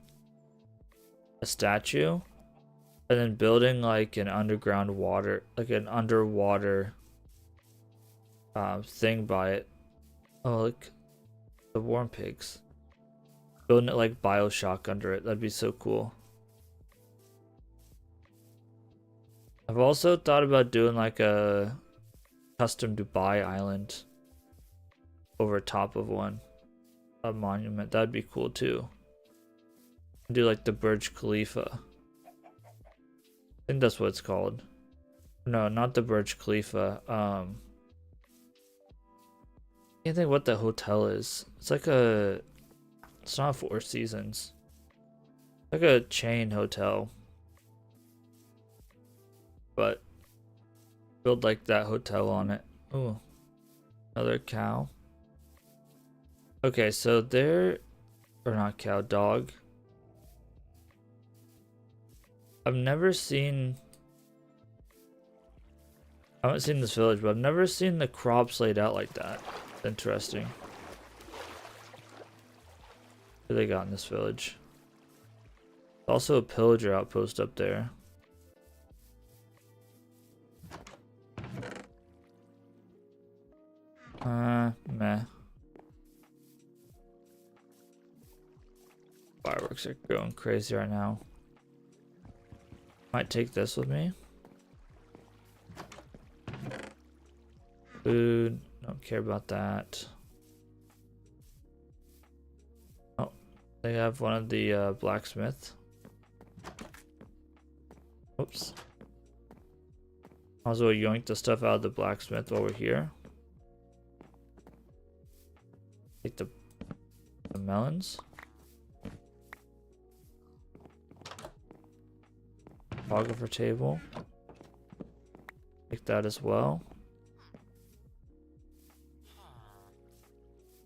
a statue, and then building like an underground water, like an underwater thing by it. Oh, look, the warm pigs. Building it like Bioshock under it. That'd be so cool. I've also thought about doing like a custom Dubai island over top of one. A monument. That'd be cool too. Do like the Burj Khalifa. I think that's what it's called. No, not the Burj Khalifa. I can't think what the hotel is. It's like a... It's not Four Seasons. Like a chain hotel. But build like that hotel on it. Oh, another cow. Okay, so there, or not cow, dog. I've never seen... I haven't seen this village, but I've never seen the crops laid out like that. Interesting. What do they got in this village? Also a pillager outpost up there. Meh. Fireworks are going crazy right now. Might take this with me. Food. Don't care about that. Oh, They have one of the blacksmith. Oops. Might as well yoink the stuff out of the blacksmith while we're here. Take the melons. Photographer table. Take that as well.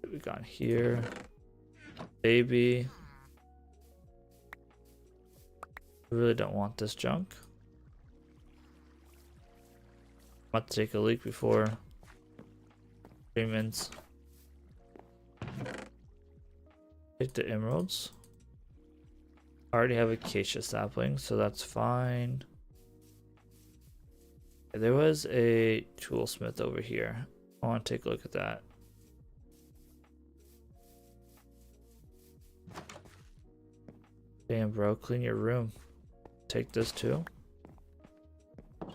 What we got here? Baby. We really don't want this junk. I'm about to take a leak before 3 minutes. Take the emeralds. I already have acacia sapling, so that's fine. There was a toolsmith over here. I want to take a look at that. Damn, bro, clean your room. Take this too. I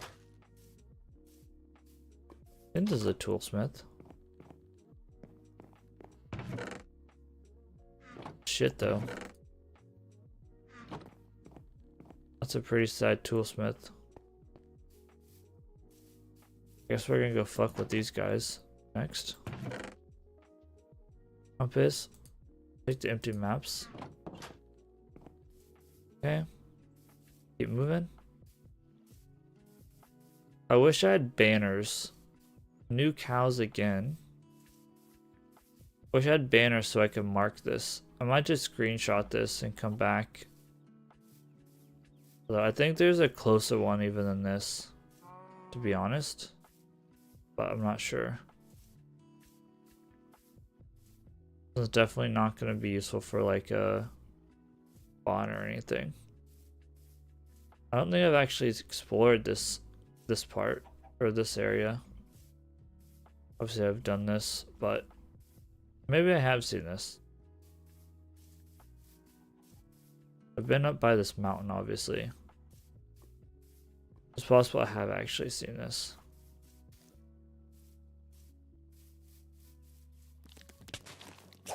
think this is a toolsmith. Shit, though. That's a pretty sad toolsmith. Guess we're gonna go fuck with these guys next. Compass. Take the empty maps. Okay. Keep moving. I wish I had banners. New cows again. Wish I had banners so I could mark this. I might just screenshot this and come back. Although I think there's a closer one even than this, to be honest. But I'm not sure. It's definitely not going to be useful for like a spawn or anything. I don't think I've actually explored this part or this area. Obviously I've done this, but maybe I have seen this. I've been up by this mountain, obviously. It's possible I have actually seen this.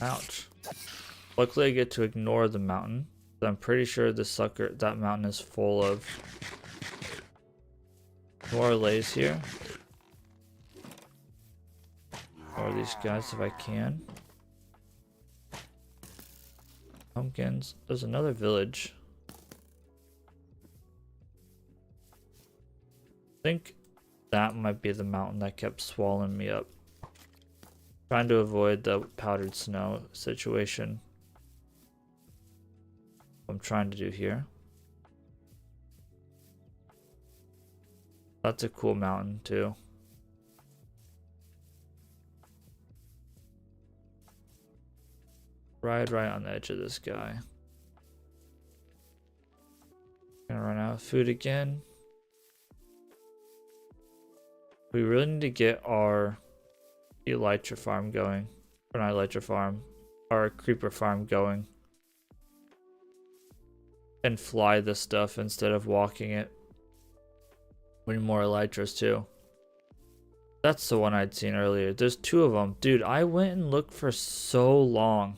Ouch. Luckily I get to ignore the mountain. I'm pretty sure that mountain is full of more lays here. More of these guys if I can. Pumpkins. There's another village. I think that might be the mountain that kept swallowing me up. Trying to avoid the powdered snow situation. I'm trying to do here. That's a cool mountain too. Right on the edge of this guy. Gonna run out of food again. We really need to get our elytra farm going. Or not elytra farm. Our creeper farm going. And fly this stuff instead of walking it. We need more elytras too. That's the one I'd seen earlier. There's 2 of them. Dude, I went and looked for so long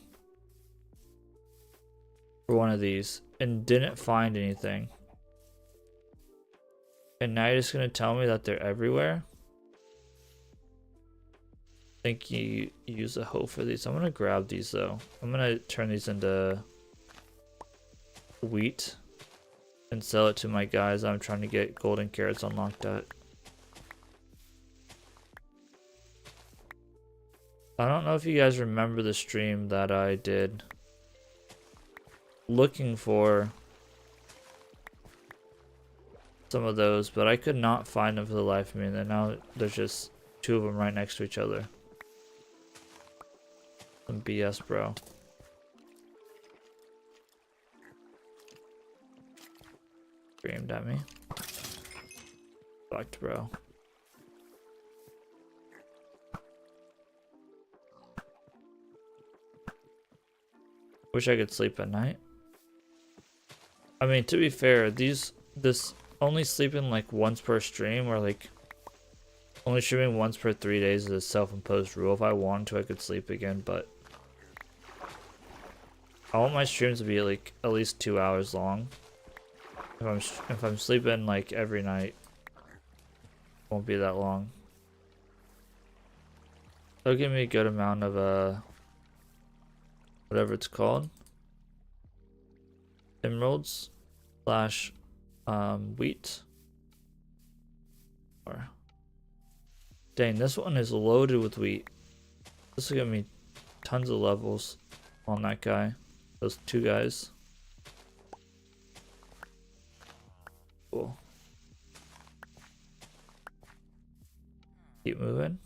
for one of these and didn't find anything. And now you're just gonna tell me that they're everywhere? I think you use a hoe for these. I'm gonna grab these though. I'm gonna turn these into wheat and sell it to my guys. I'm trying to get golden carrots unlocked at. I don't know if you guys remember the stream that I did looking for some of those, but I could not find them for the life of me, and now there's just 2 of them right next to each other. Some BS, bro. Screamed at me. Fucked, bro. Wish I could sleep at night. I mean, to be fair, this only sleeping like once per stream, or like only streaming once per 3 days is a self-imposed rule. If I wanted to, I could sleep again, but I want my streams to be like at least 2 hours long. If I'm sleeping like every night, it won't be that long. It'll give me a good amount of whatever it's called, emeralds slash wheat. Or dang, this one is loaded with wheat. This will give me tons of levels on that guy. Those two guys. Cool. Keep moving.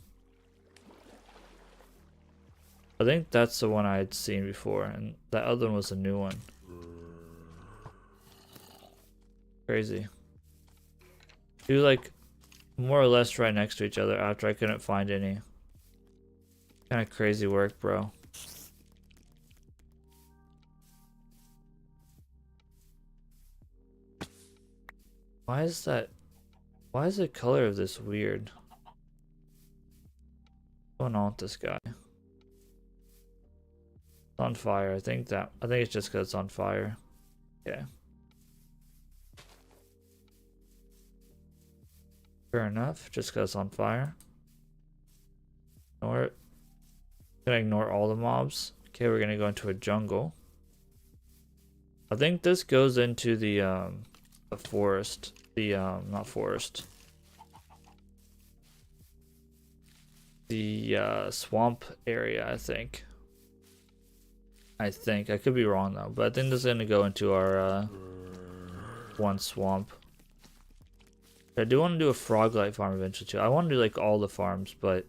I think that's the one I had seen before, and that other one was a new one. Crazy. Do like more or less right next to each other after I couldn't find any. Kind of crazy work, bro. Why is that? Why is the color of this weird? What's going on with this guy? It's on fire. I think it's just because it's on fire. Yeah. Fair enough. Just because it's on fire. Ignore it. Gonna ignore all the mobs. Okay, we're gonna go into a jungle. I think this goes into the forest. The not forest. The swamp area, I think. I could be wrong though, but I think this is gonna go into our one swamp. I do want to do a frog light farm eventually too. I want to do like all the farms, but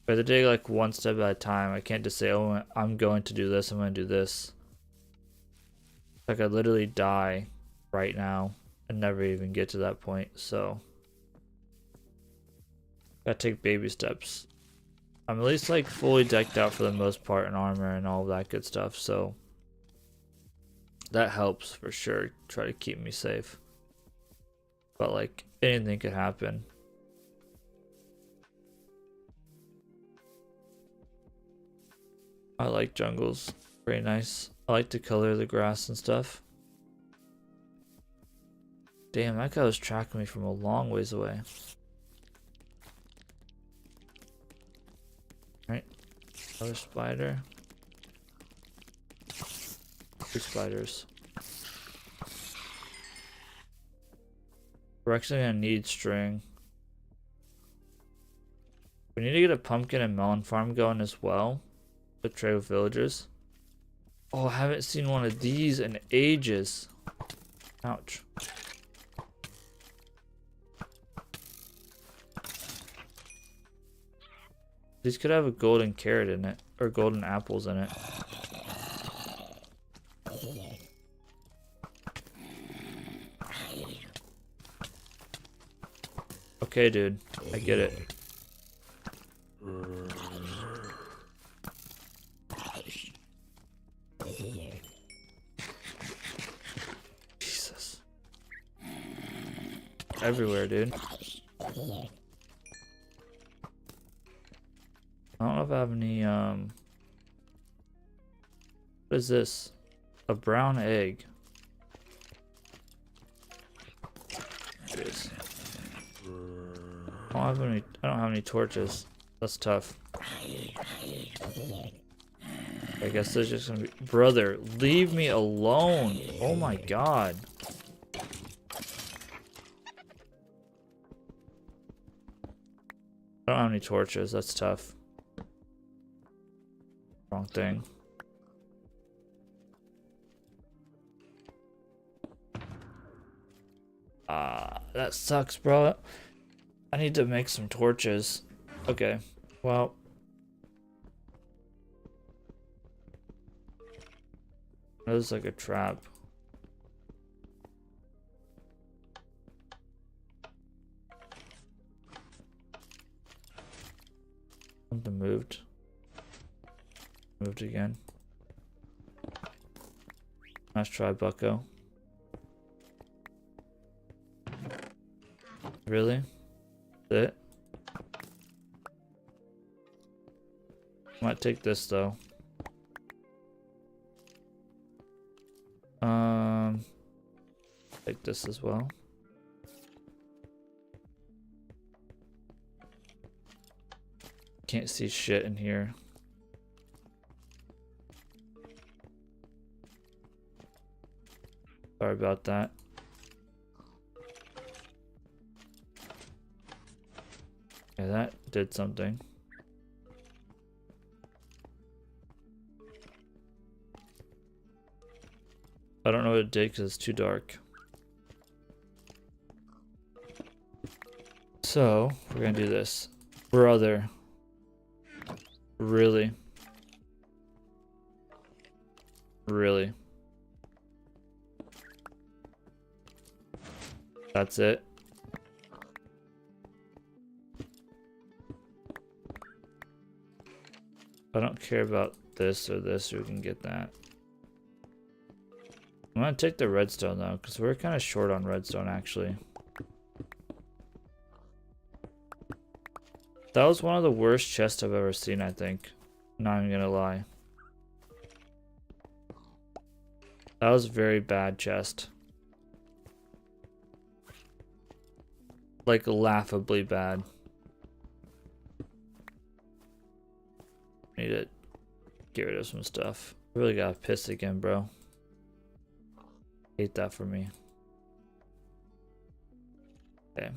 I have to take like one step at a time. I can't just say, oh, I'm going to do this, I'm going to do this. Like I literally die right now and never even get to that point, so gotta take baby steps. I'm at least like fully decked out for the most part in armor and all of that good stuff, so that helps for sure. Try to keep me safe. But like anything could happen. I like jungles. Very nice. I like the color of the grass and stuff. Damn, that guy was tracking me from a long ways away. Right. Another spider. 2 spiders. We're actually gonna need string. We need to get a pumpkin and melon farm going as well. To trade with villagers. Oh, I haven't seen one of these in ages. Ouch. These could have a golden carrot in it, or golden apples in it. Okay, dude, I get it. Jesus. Everywhere, dude. I don't know if I have any, what is this? A brown egg. It is. I don't have any torches. That's tough. I guess there's just gonna be, brother, leave me alone. Oh my god. I don't have any torches, that's tough. Wrong thing. That sucks, bro. I need to make some torches. Okay, well. That was like a trap. Something moved. Moved again. Nice try, bucko. Really? That's it? Might take this though. Take this as well. Can't see shit in here. Sorry about that. Yeah, that did something. I don't know what it did because it's too dark. So, we're gonna do this. Brother. Really? Really? That's it? I don't care about this or this, or we can get that. I'm gonna take the redstone though, because we're kind of short on redstone actually. That was one of the worst chests I've ever seen, I think. Not even gonna lie. That was a very bad chest. Like, laughably bad. Need to get rid of some stuff. Really gotta piss again, bro. Hate that for me. Okay.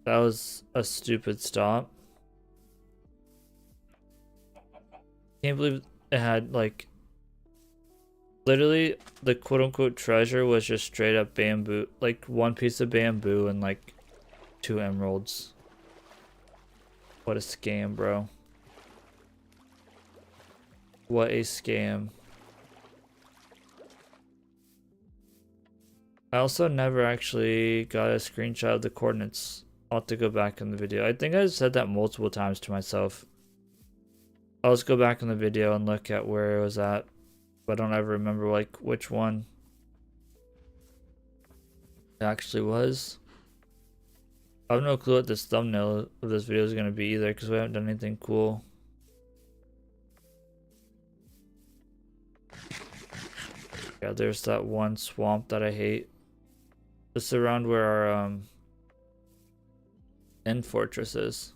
That was a stupid stop. Can't believe it had, like, literally the quote-unquote treasure was just straight up bamboo, like one piece of bamboo and like 2 emeralds. What a scam, bro. What a scam. I also never actually got a screenshot of the coordinates. I'll have to go back in the video. I think I said that multiple times to myself. I'll just go back in the video and look at where it was at. But I don't ever remember like which one it actually was. I have no clue what this thumbnail of this video is going to be either, because we haven't done anything cool. Yeah, there's that one swamp that I hate. Just around where our end fortress is.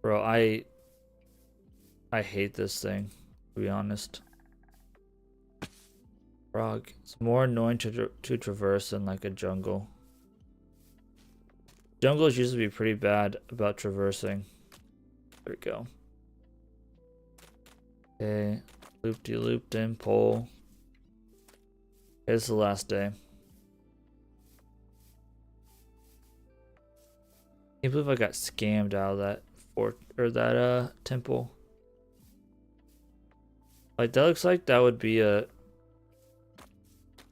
Bro, I hate this thing, to be honest. Frog. It's more annoying to traverse than like a jungle. Jungles used to be pretty bad about traversing. There we go. Okay, loop-de-looped in pole. It's the last day. Can't believe I got scammed out of that fort or that temple. Like that looks like that would be a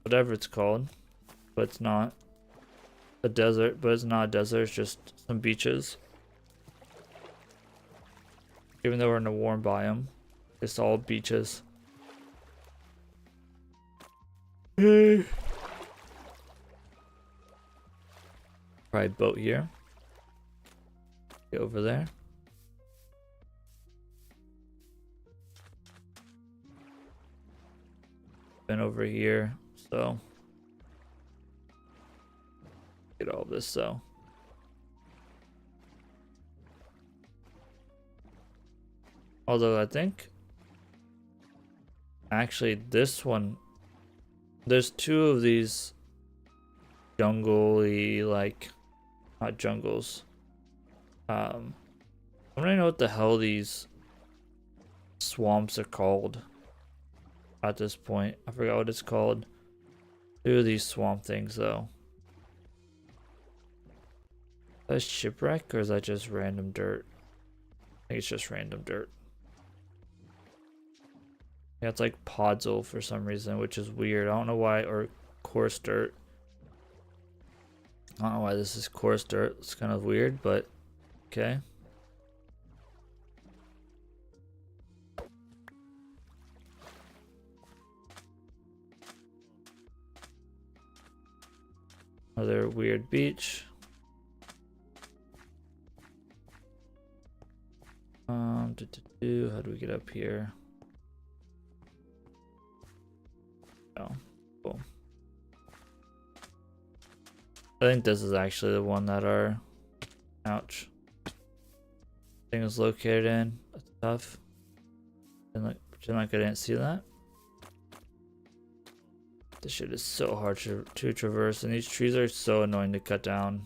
whatever it's called, but it's not a desert. But it's not a desert. It's just some beaches. Even though we're in a warm biome, it's all beaches. Probably boat here. Get over there. Been over here, so get all this though. Although I think actually this one, there's 2 of these jungle-y, like, not jungles. I don't know what the hell these swamps are called at this point. I forgot what it's called. 2 of these swamp things though. Is that shipwreck or is that just random dirt? I think it's just random dirt. Yeah, it's like podzol for some reason, which is weird. I don't know why, or coarse dirt. I don't know why this is coarse dirt. It's kind of weird, but okay. Another weird beach. How do we get up here? Oh, cool. I think this is actually the one that our ouch thing is located in. That's tough. Pretend like I didn't see that. This shit is so hard to traverse, and these trees are so annoying to cut down.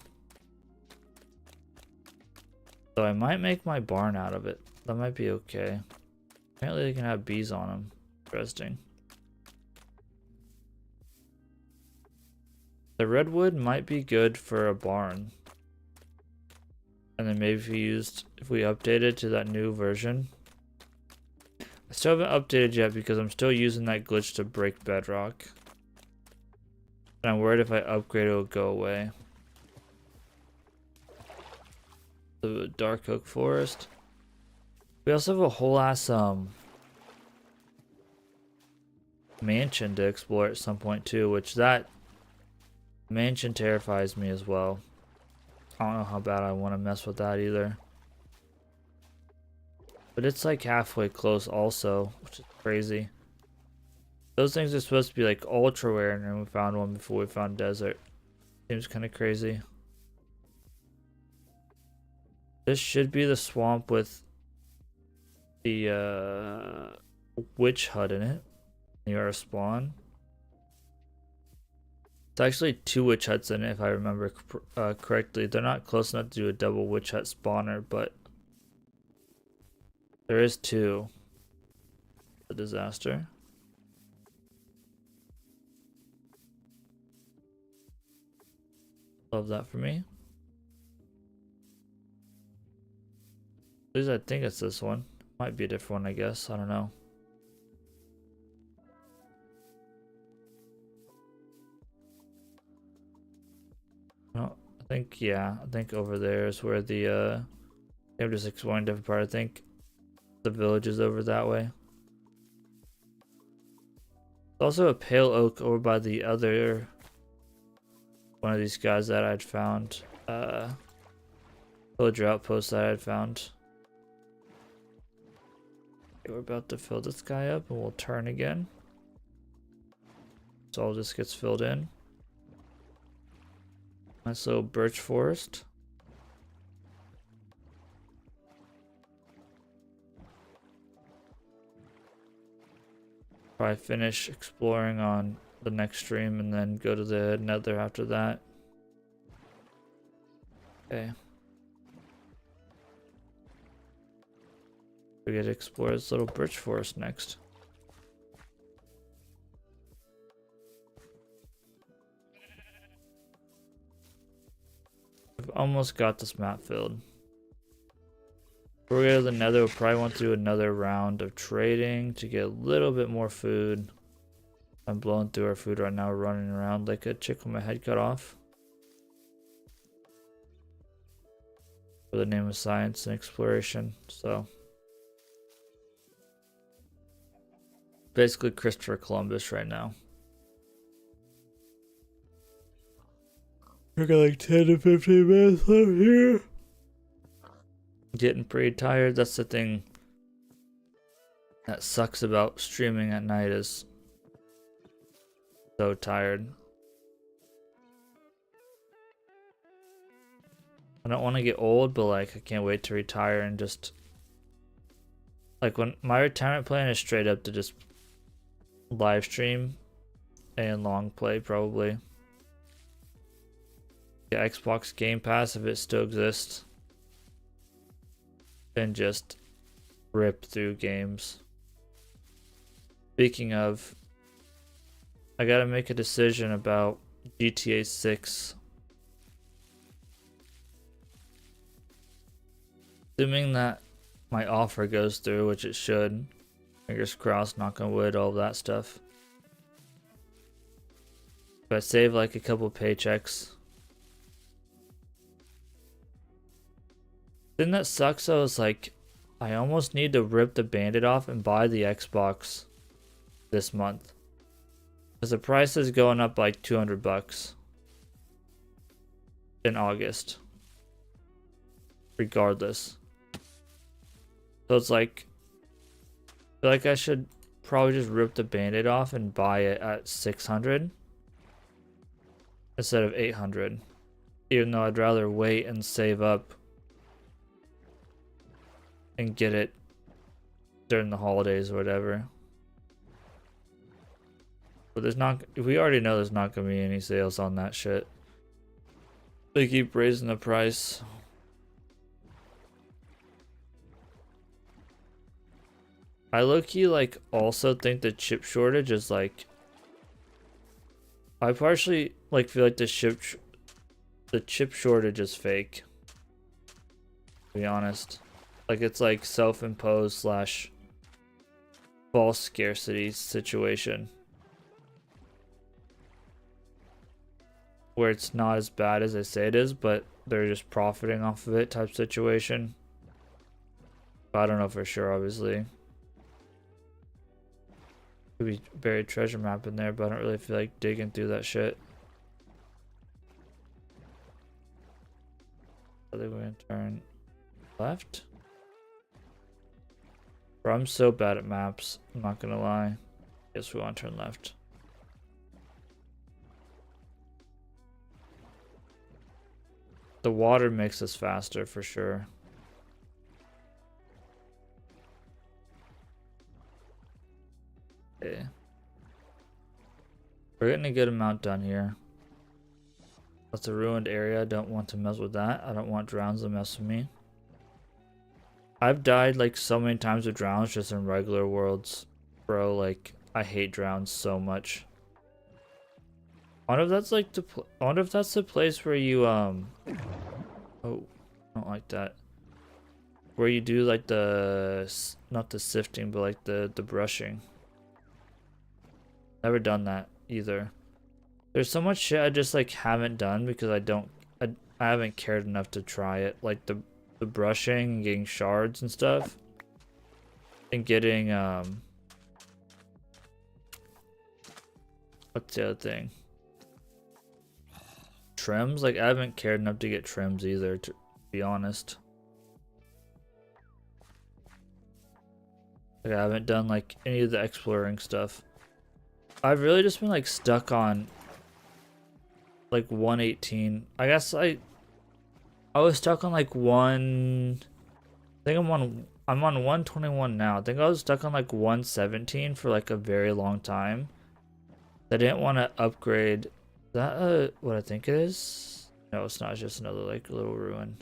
So I might make my barn out of it. That might be okay. Apparently they can have bees on them. Interesting. The redwood might be good for a barn. And then maybe if we updated to that new version. I still haven't updated yet because I'm still using that glitch to break bedrock. And I'm worried if I upgrade it'll go away. The dark oak forest. We also have a whole ass mansion to explore at some point too, which that mansion terrifies me as well. I don't know how bad I want to mess with that either. But it's like halfway close also, which is crazy. Those things are supposed to be like ultra rare, and then we found one before we found desert. Seems kind of crazy. This should be the swamp with the witch hut in it near our spawn. It's actually 2 witch huts in it if I remember correctly. They're not close enough to do a double witch hut spawner, but there is 2. A disaster. Love that for me. At least I think it's this one. Might be a different one, I guess. I don't know. No, I think over there is where the I'm just exploring a different part. I think the village is over that way. There's also a pale oak over by the other one of these guys that I'd found. Villager outpost that I'd found. Okay, we're about to fill this guy up and we'll turn again. So all this gets filled in. Nice little birch forest. Probably finish exploring on the next stream and then go to the nether after that. Okay. We get to explore this little birch forest next. We've almost got this map filled. Before we go to the nether, we'll probably want to do another round of trading to get a little bit more food. I'm blowing through our food right now, running around like a chick with my head cut off. For the name of science and exploration, so. Basically Christopher Columbus right now. We got like 10 to 15 minutes left here. Getting pretty tired. That's the thing that sucks about streaming at night, is so tired. I don't want to get old, but like I can't wait to retire and just like when my retirement plan is straight up to just live stream and long play probably. Yeah, Xbox Game Pass if it still exists. And just rip through games. Speaking of, I gotta make a decision about GTA 6. Assuming that my offer goes through, which it should. Fingers crossed, knock on wood, all of that stuff. If I save like a couple paychecks. The thing that sucks though is like, I almost need to rip the bandit off and buy the Xbox this month. Because the price is going up like $200 in August. Regardless. So it's like, I feel like I should probably just rip the band-aid off and buy it at 600 instead of 800. Even though I'd rather wait and save up and get it during the holidays or whatever. But there's not, we already know there's not gonna be any sales on that shit. They keep raising the price. I low-key like also think the chip shortage is like, I partially like feel like the chip shortage is fake, to be honest. Like it's like self-imposed slash false scarcity situation where it's not as bad as they say it is, but they're just profiting off of it type situation. But I don't know for sure, obviously. Could be buried treasure map in there, but I don't really feel like digging through that shit. I think we're gonna turn left. Bro, I'm so bad at maps, I'm not gonna lie. Guess we want to turn left. The water makes us faster for sure. Okay. We're getting a good amount done here. That's a ruined area. I don't want to mess with that. I don't want drowns to mess with me. I've died like so many times with drowns just in regular worlds. Bro, like I hate drowns so much. I wonder if that's like I wonder if that's the place where you oh, I don't like that. Where you do like the, not the sifting, but like the brushing. Never done that either. There's so much shit I just like haven't done because I haven't cared enough to try it. Like the brushing and getting shards and stuff. And getting what's the other thing? Trims? Like I haven't cared enough to get trims either, to be honest. Like I haven't done like any of the exploring stuff. I've really just been like stuck on like 118. I guess I was stuck on like I think I'm on 121 now. I think I was stuck on like 117 for like a very long time. I didn't want to upgrade. Is that what I think it is? No, it's not. It's just another like little ruin.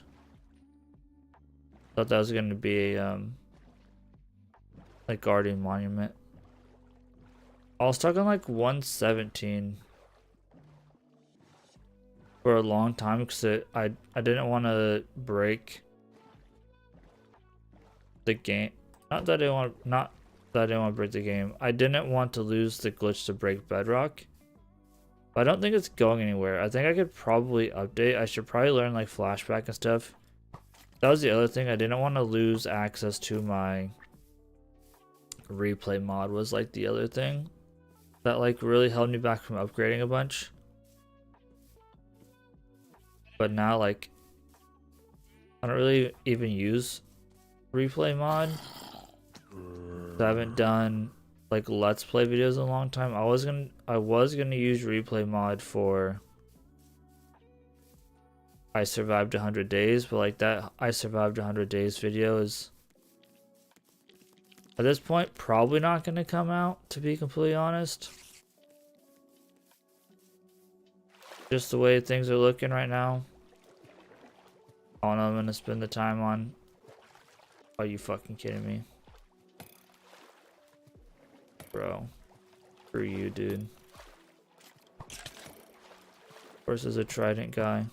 Thought that was gonna be a like guardian monument. I was stuck on like 117 for a long time because I didn't want to break the game. Not that I didn't want to break the game. I didn't want to lose the glitch to break bedrock. But I don't think it's going anywhere. I think I could probably update. I should probably learn like flashback and stuff. That was the other thing. I didn't want to lose access to my replay mod was like the other thing that like really held me back from upgrading a bunch. But now like I don't really even use replay mod. I haven't done like let's play videos in a long time. I was gonna use replay mod for I survived 100 days, but like that I survived 100 days video is at this point probably not gonna come out, to be completely honest. Just the way things are looking right now. All I'm gonna spend the time on. Are you fucking kidding me? Bro. For you, dude. Of course, there's a trident guy.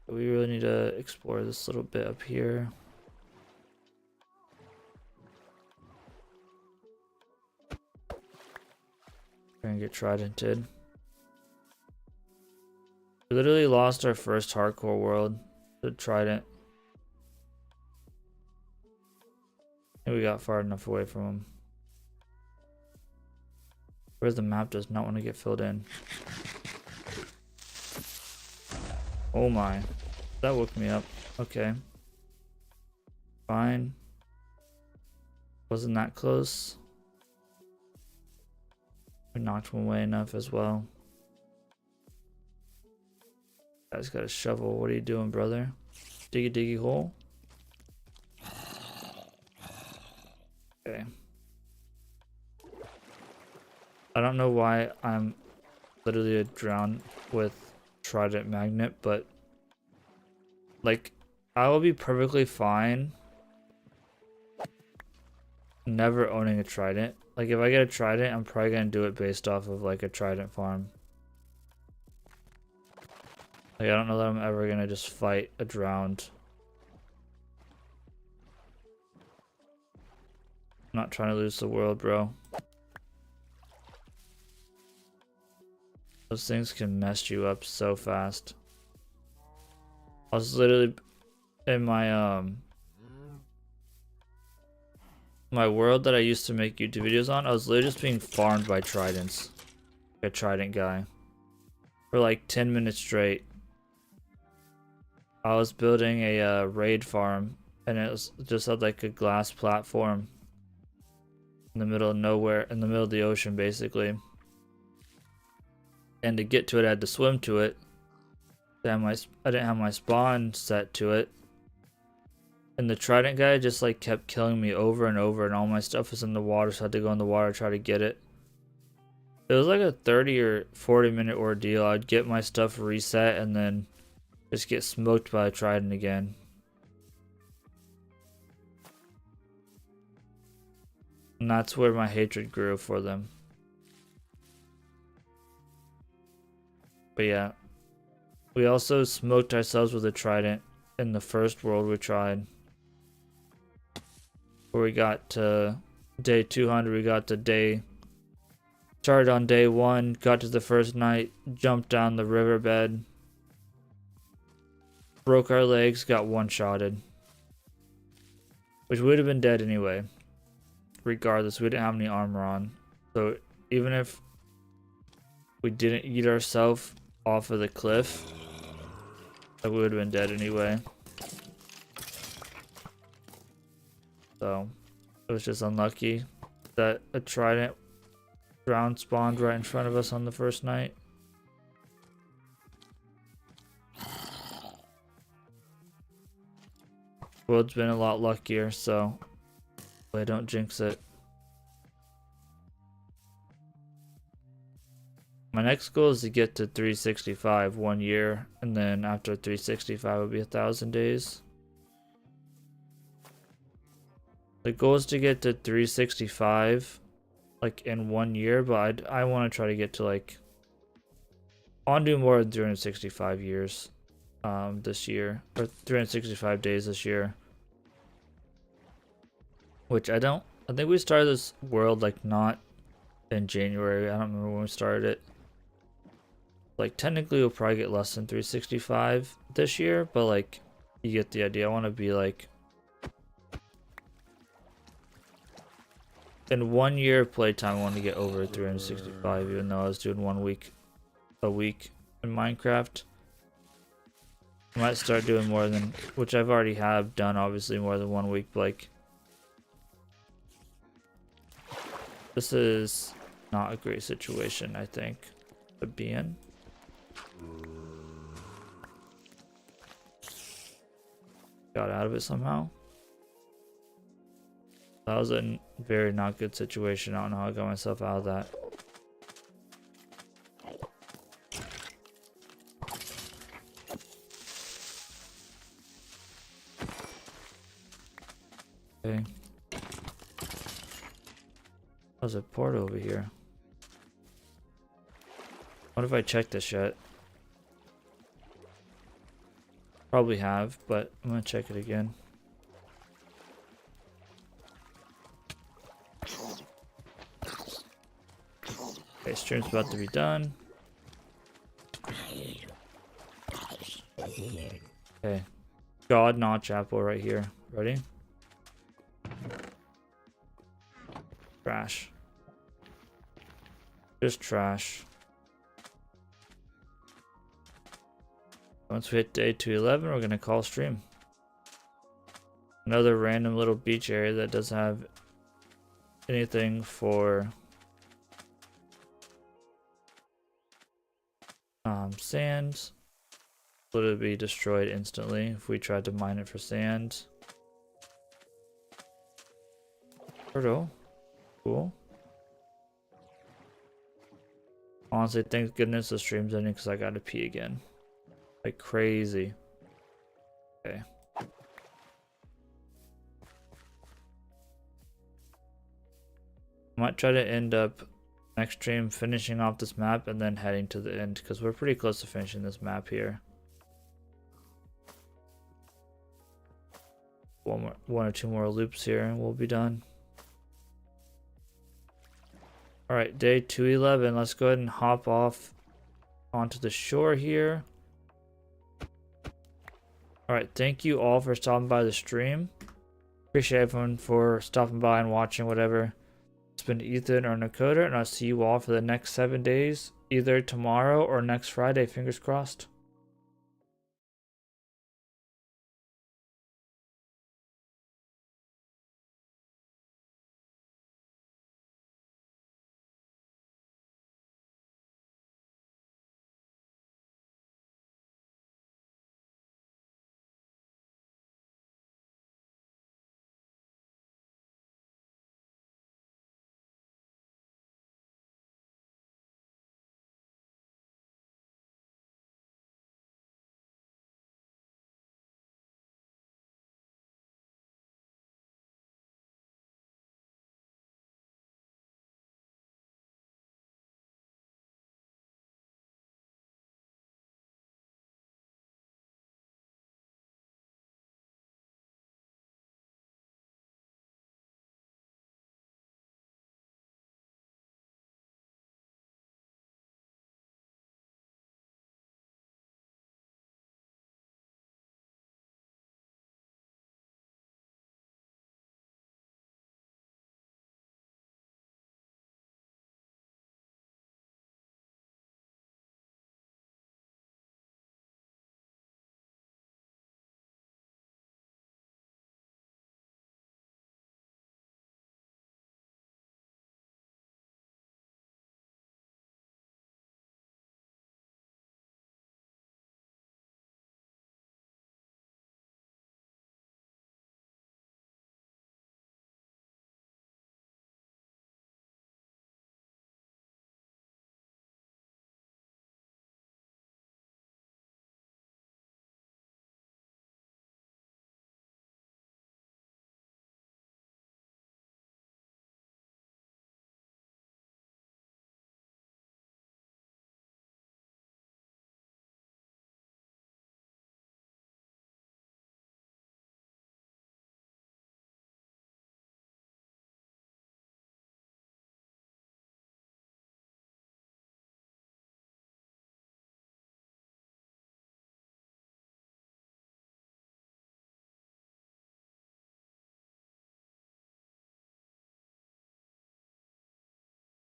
We really need to explore this little bit up here. We're gonna get tridented. We literally lost our first hardcore world. The trident. And we got far enough away from him. Where's the map does not want to get filled in. Oh my. That woke me up. Okay. Fine. Wasn't that close. We knocked one away enough as well. Guy's got a shovel. What are you doing, brother? Diggy diggy hole. Okay. I don't know why I'm literally drowned with trident magnet, but like I will be perfectly fine never owning a trident. Like if I get a trident, I'm probably gonna do it based off of like a trident farm. Like I don't know that I'm ever gonna just fight a drowned. I'm not trying to lose the world, bro. Those things can mess you up so fast. I was literally in my world that I used to make YouTube videos on, I was literally just being farmed by tridents. Like a trident guy. For like 10 minutes straight. I was building a raid farm and it was just had like a glass platform in the middle of nowhere, in the middle of the ocean basically. And to get to it I had to swim to it. I didn't have my spawn set to it. And the trident guy just like kept killing me over and over, and all my stuff was in the water, so I had to go in the water to try to get it. It was like a 30 or 40-minute ordeal. I'd get my stuff reset and then just get smoked by a trident again. And that's where my hatred grew for them. But yeah. We also smoked ourselves with a trident in the first world we tried. Where we got to day 200, we got to started on day 1, got to the first night, jumped down the riverbed, broke our legs, got one-shotted. Which would have been dead anyway. Regardless, we didn't have any armor on. So even if we didn't eat ourselves off of the cliff, we would have been dead anyway. So it was just unlucky that a trident drowned spawned right in front of us on the first night. World's been a lot luckier, so I don't jinx it. My next goal is to get to 365 1 year, and then after 365 will be 1,000 days. The goal is to get to 365 like in 1 year, but I want to try to get to like, I want to do more than 365 years this year, or 365 days this year. Which I think we started this world like not in January. I don't remember when we started it. Like technically we'll probably get less than 365 this year, but like you get the idea. I want to be like in 1 year of playtime I want to get over 365, even though I was doing 1 week a week in Minecraft. I might start doing more than, which I've already have done obviously more than 1 week, but like this is not a great situation I think to be in. Got out of it somehow. That was a very not good situation. I don't know how I got myself out of that. Okay. There's a port over here. What if I check this yet? Probably have, but I'm gonna check it again. Okay, stream's about to be done. Okay. God notch apple right here. Ready? Trash. Just trash. Once we hit day 211, we're going to call stream. Another random little beach area that doesn't have anything for sand. Would be destroyed instantly if we tried to mine it for sand. Turtle. Cool. Honestly, thank goodness the stream's ending because I gotta pee again. Like crazy. Okay. I might try to end up next stream finishing off this map and then heading to the end because we're pretty close to finishing this map here. One or two more loops here and we'll be done. Alright, day 211. Let's go ahead and hop off onto the shore here. Alright, thank you all for stopping by the stream. Appreciate everyone for stopping by and watching whatever. It's been Ethan or Nakota, and I'll see you all for the next 7 days, either tomorrow or next Friday, fingers crossed.